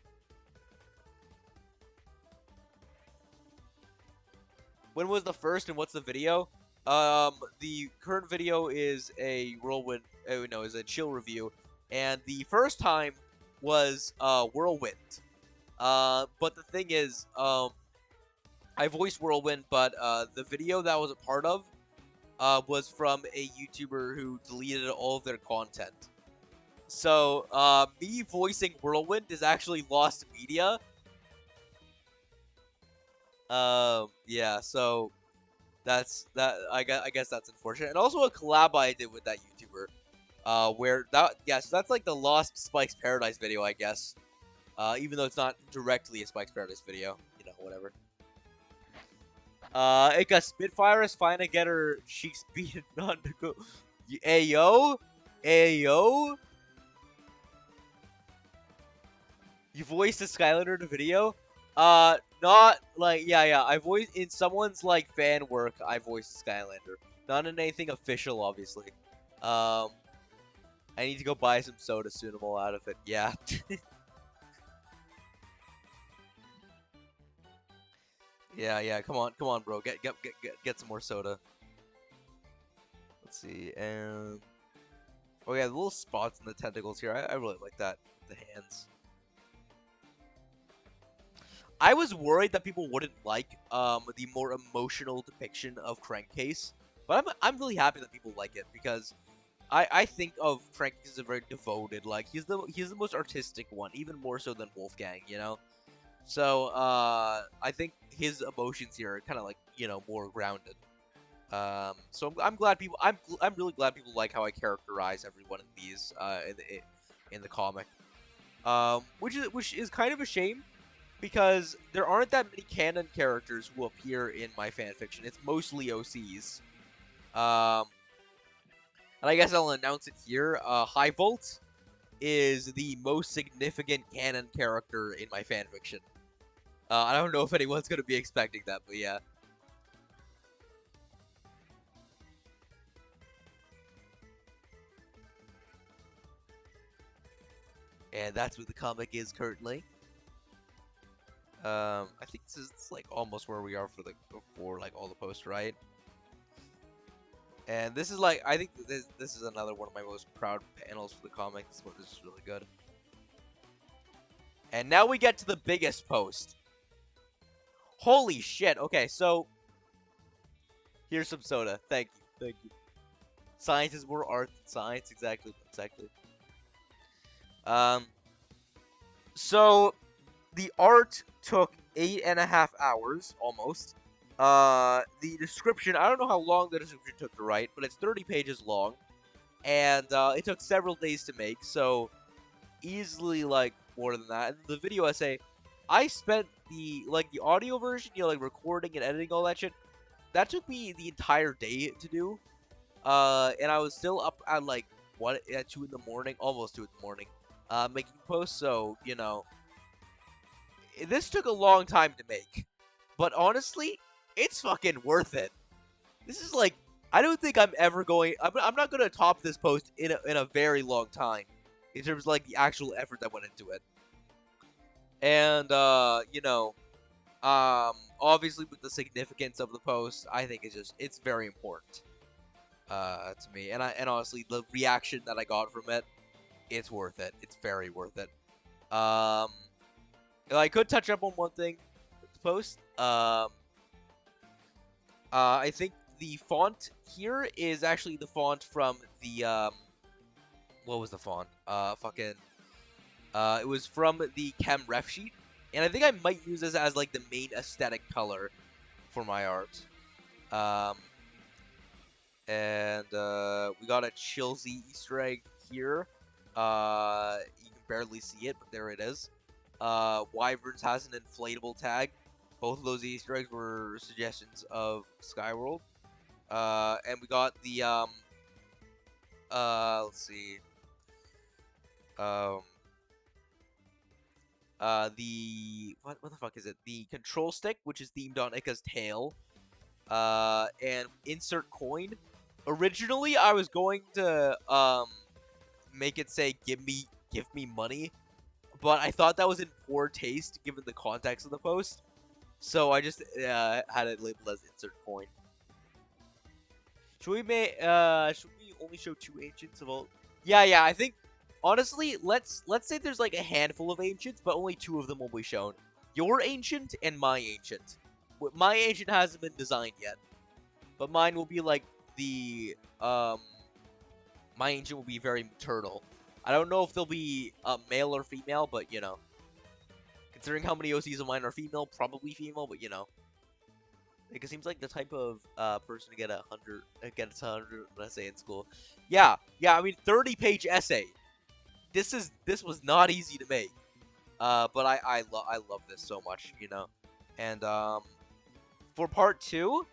When was the first and what's the video? The current video is a whirlwind. Oh no, is a chill review, and the first time was whirlwind. But the thing is, I voiced whirlwind, but the video that I was a part of was from a YouTuber who deleted all of their content. So me voicing whirlwind is actually lost media. Yeah, so that's that. I guess that's unfortunate, and also a collab I did with that YouTuber. Where that so that's like the Lost Spike's Paradise video, I guess. Even though it's not directly a Spike's Paradise video, you know, whatever. Ika Spitfire is fine to get her cheeks beaten on to go. Ayo, ayo. You voiced the Skylander in a video? Not like yeah. I voiced in someone's like fan work. I voiced the Skylander, not in anything official, obviously. I need to go buy some soda soon. I'm all out of it. Yeah. Yeah. Come on, bro. Get some more soda. Let's see. And oh yeah, the little spots in the tentacles here. I really like that. The hands. I was worried that people wouldn't like the more emotional depiction of Crankcase, but I'm really happy that people like it because I think of Crankcase as a very devoted. Like he's the most artistic one, even more so than Wolfgang. You know. So I think his emotions here are kind of like more grounded. So I'm glad people. I'm really glad people like how I characterize everyone in these in the comic. Which is kind of a shame because there aren't that many canon characters who appear in my fanfiction. It's mostly OCs. And I guess I'll announce it here. High Volt is the most significant canon character in my fanfiction. I don't know if anyone's gonna be expecting that, but yeah. And that's what the comic is currently. I think this is like almost where we are for like all the posts, right? And this is like I think this is another one of my most proud panels for the comic. This one is really good. And now we get to the biggest post. Holy shit! Okay, so here's some soda. Thank you. Science is more art than science. Exactly. Um. So the art took 8.5 hours almost. The description, I don't know how long the description took to write, but it's 30 pages long. And it took several days to make, so easily like more than that. And the video essay, I spent the audio version, like recording and editing all that shit. That took me the entire day to do. And I was still up at like at 2 in the morning, almost 2 in the morning, making posts. So this took a long time to make, but honestly, it's fucking worth it. This is like, I don't think I'm ever going. I'm not gonna top this post in a very long time, in terms of like the actual effort that went into it. And obviously with the significance of the post, I think it's very important to me. And honestly, the reaction that I got from it, it's worth it. It's very worth it. I could touch up on one thing with the post. I think the font here is actually the font from the what was the font? It was from the Chem ref sheet, and I think I might use this as like the main aesthetic color for my art. And we got a Chilsey Easter egg here. You can barely see it, but there it is. Wyverns has an inflatable tag. Both of those Easter eggs were suggestions of Skyworld. And we got the let's see. what the fuck is it? The control stick, which is themed on Ika's tail. And insert coin. Originally, I was going to make it say give me money, but I thought that was in poor taste given the context of the post, so I just had it labeled as insert coin. Should we only show 2 ancients of all? Yeah, I think honestly, let's say there's like a handful of ancients, but only 2 of them will be shown. Your ancient and my ancient. My ancient hasn't been designed yet, but mine will be like the my ancient will be very maternal. I don't know if they'll be male or female, but you know, considering how many OCs of mine are female, probably female, but you know, it seems like the type of person to get 100 essay in school. Yeah. I mean, 30-page essay. This was not easy to make. But I love this so much, you know. And for part 2,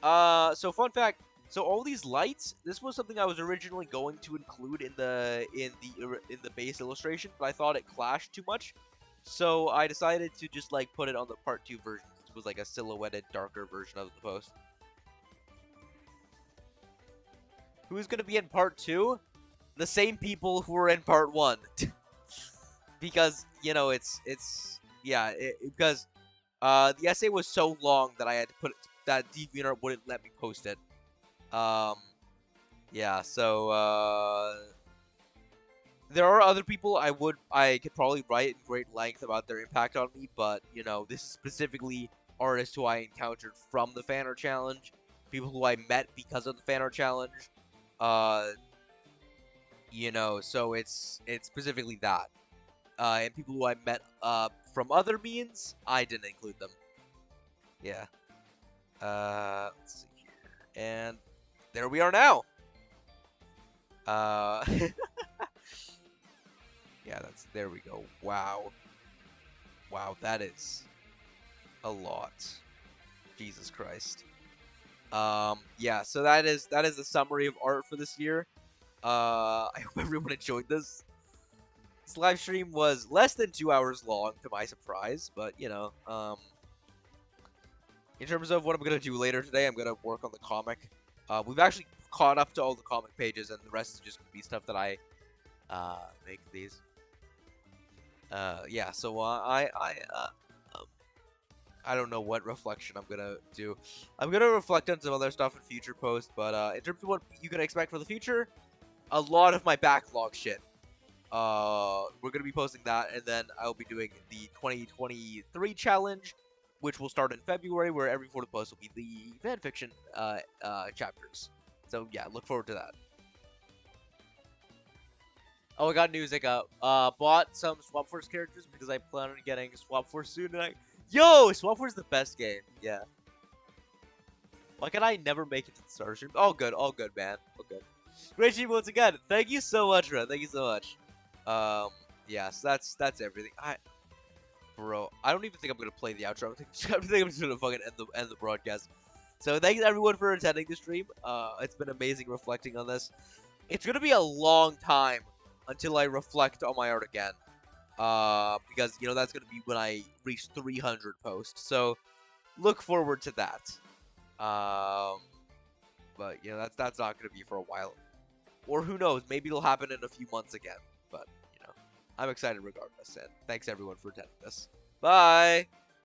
so fun fact. So all these lights, this was something I was originally going to include in the base illustration, but I thought it clashed too much, so I decided to just like put it on the part 2 version. It was like a silhouetted, darker version of the post. Who's gonna be in part 2? The same people who were in part 1, because you know because the essay was so long that I had to put it, that DeviantArt wouldn't let me post it. Yeah, so, there are other people I could probably write in great length about their impact on me, but, you know, this is specifically artists who I encountered from the fan art challenge, people who I met because of the fan art challenge, you know, so it's specifically that. And people who I met, from other means, I didn't include them. Yeah. Let's see here. And there we are now. Yeah, there we go. Wow, that is a lot. Jesus Christ. Yeah, so that is the summary of art for this year. I hope everyone enjoyed this. This live stream was less than 2 hours long, to my surprise, but you know, in terms of what I'm gonna do later today, I'm gonna work on the comic. We've actually caught up to all the comic pages, and the rest is just gonna be stuff that I make these. Yeah, so I don't know what reflection I'm gonna do. I'm gonna reflect on some other stuff in future posts, but in terms of what you can expect for the future, a lot of my backlog shit. We're gonna be posting that, and then I'll be doing the 2023 challenge, which will start in February, where every 4th post will be the fanfiction chapters. So yeah, look forward to that. Oh, I got news. I got bought some Swap Force characters because I plan on getting Swap Force soon. And yo, Swap Force is the best game. Yeah. Why can I never make it to the starter stream? All good, man. All good. Great stream once again. Thank you so much, man. Thank you so much. Yeah, so that's everything. Bro, I don't even think I'm gonna play the outro. I think I'm just gonna fucking end the broadcast. So thanks everyone for attending the stream. It's been amazing reflecting on this. It's gonna be a long time until I reflect on my art again. Because you know that's gonna be when I reach 300 posts. So look forward to that. But you know that's not gonna be for a while. Or who knows? Maybe it'll happen in a few months again. But you know, I'm excited regardless. And thanks everyone for attending this. Bye.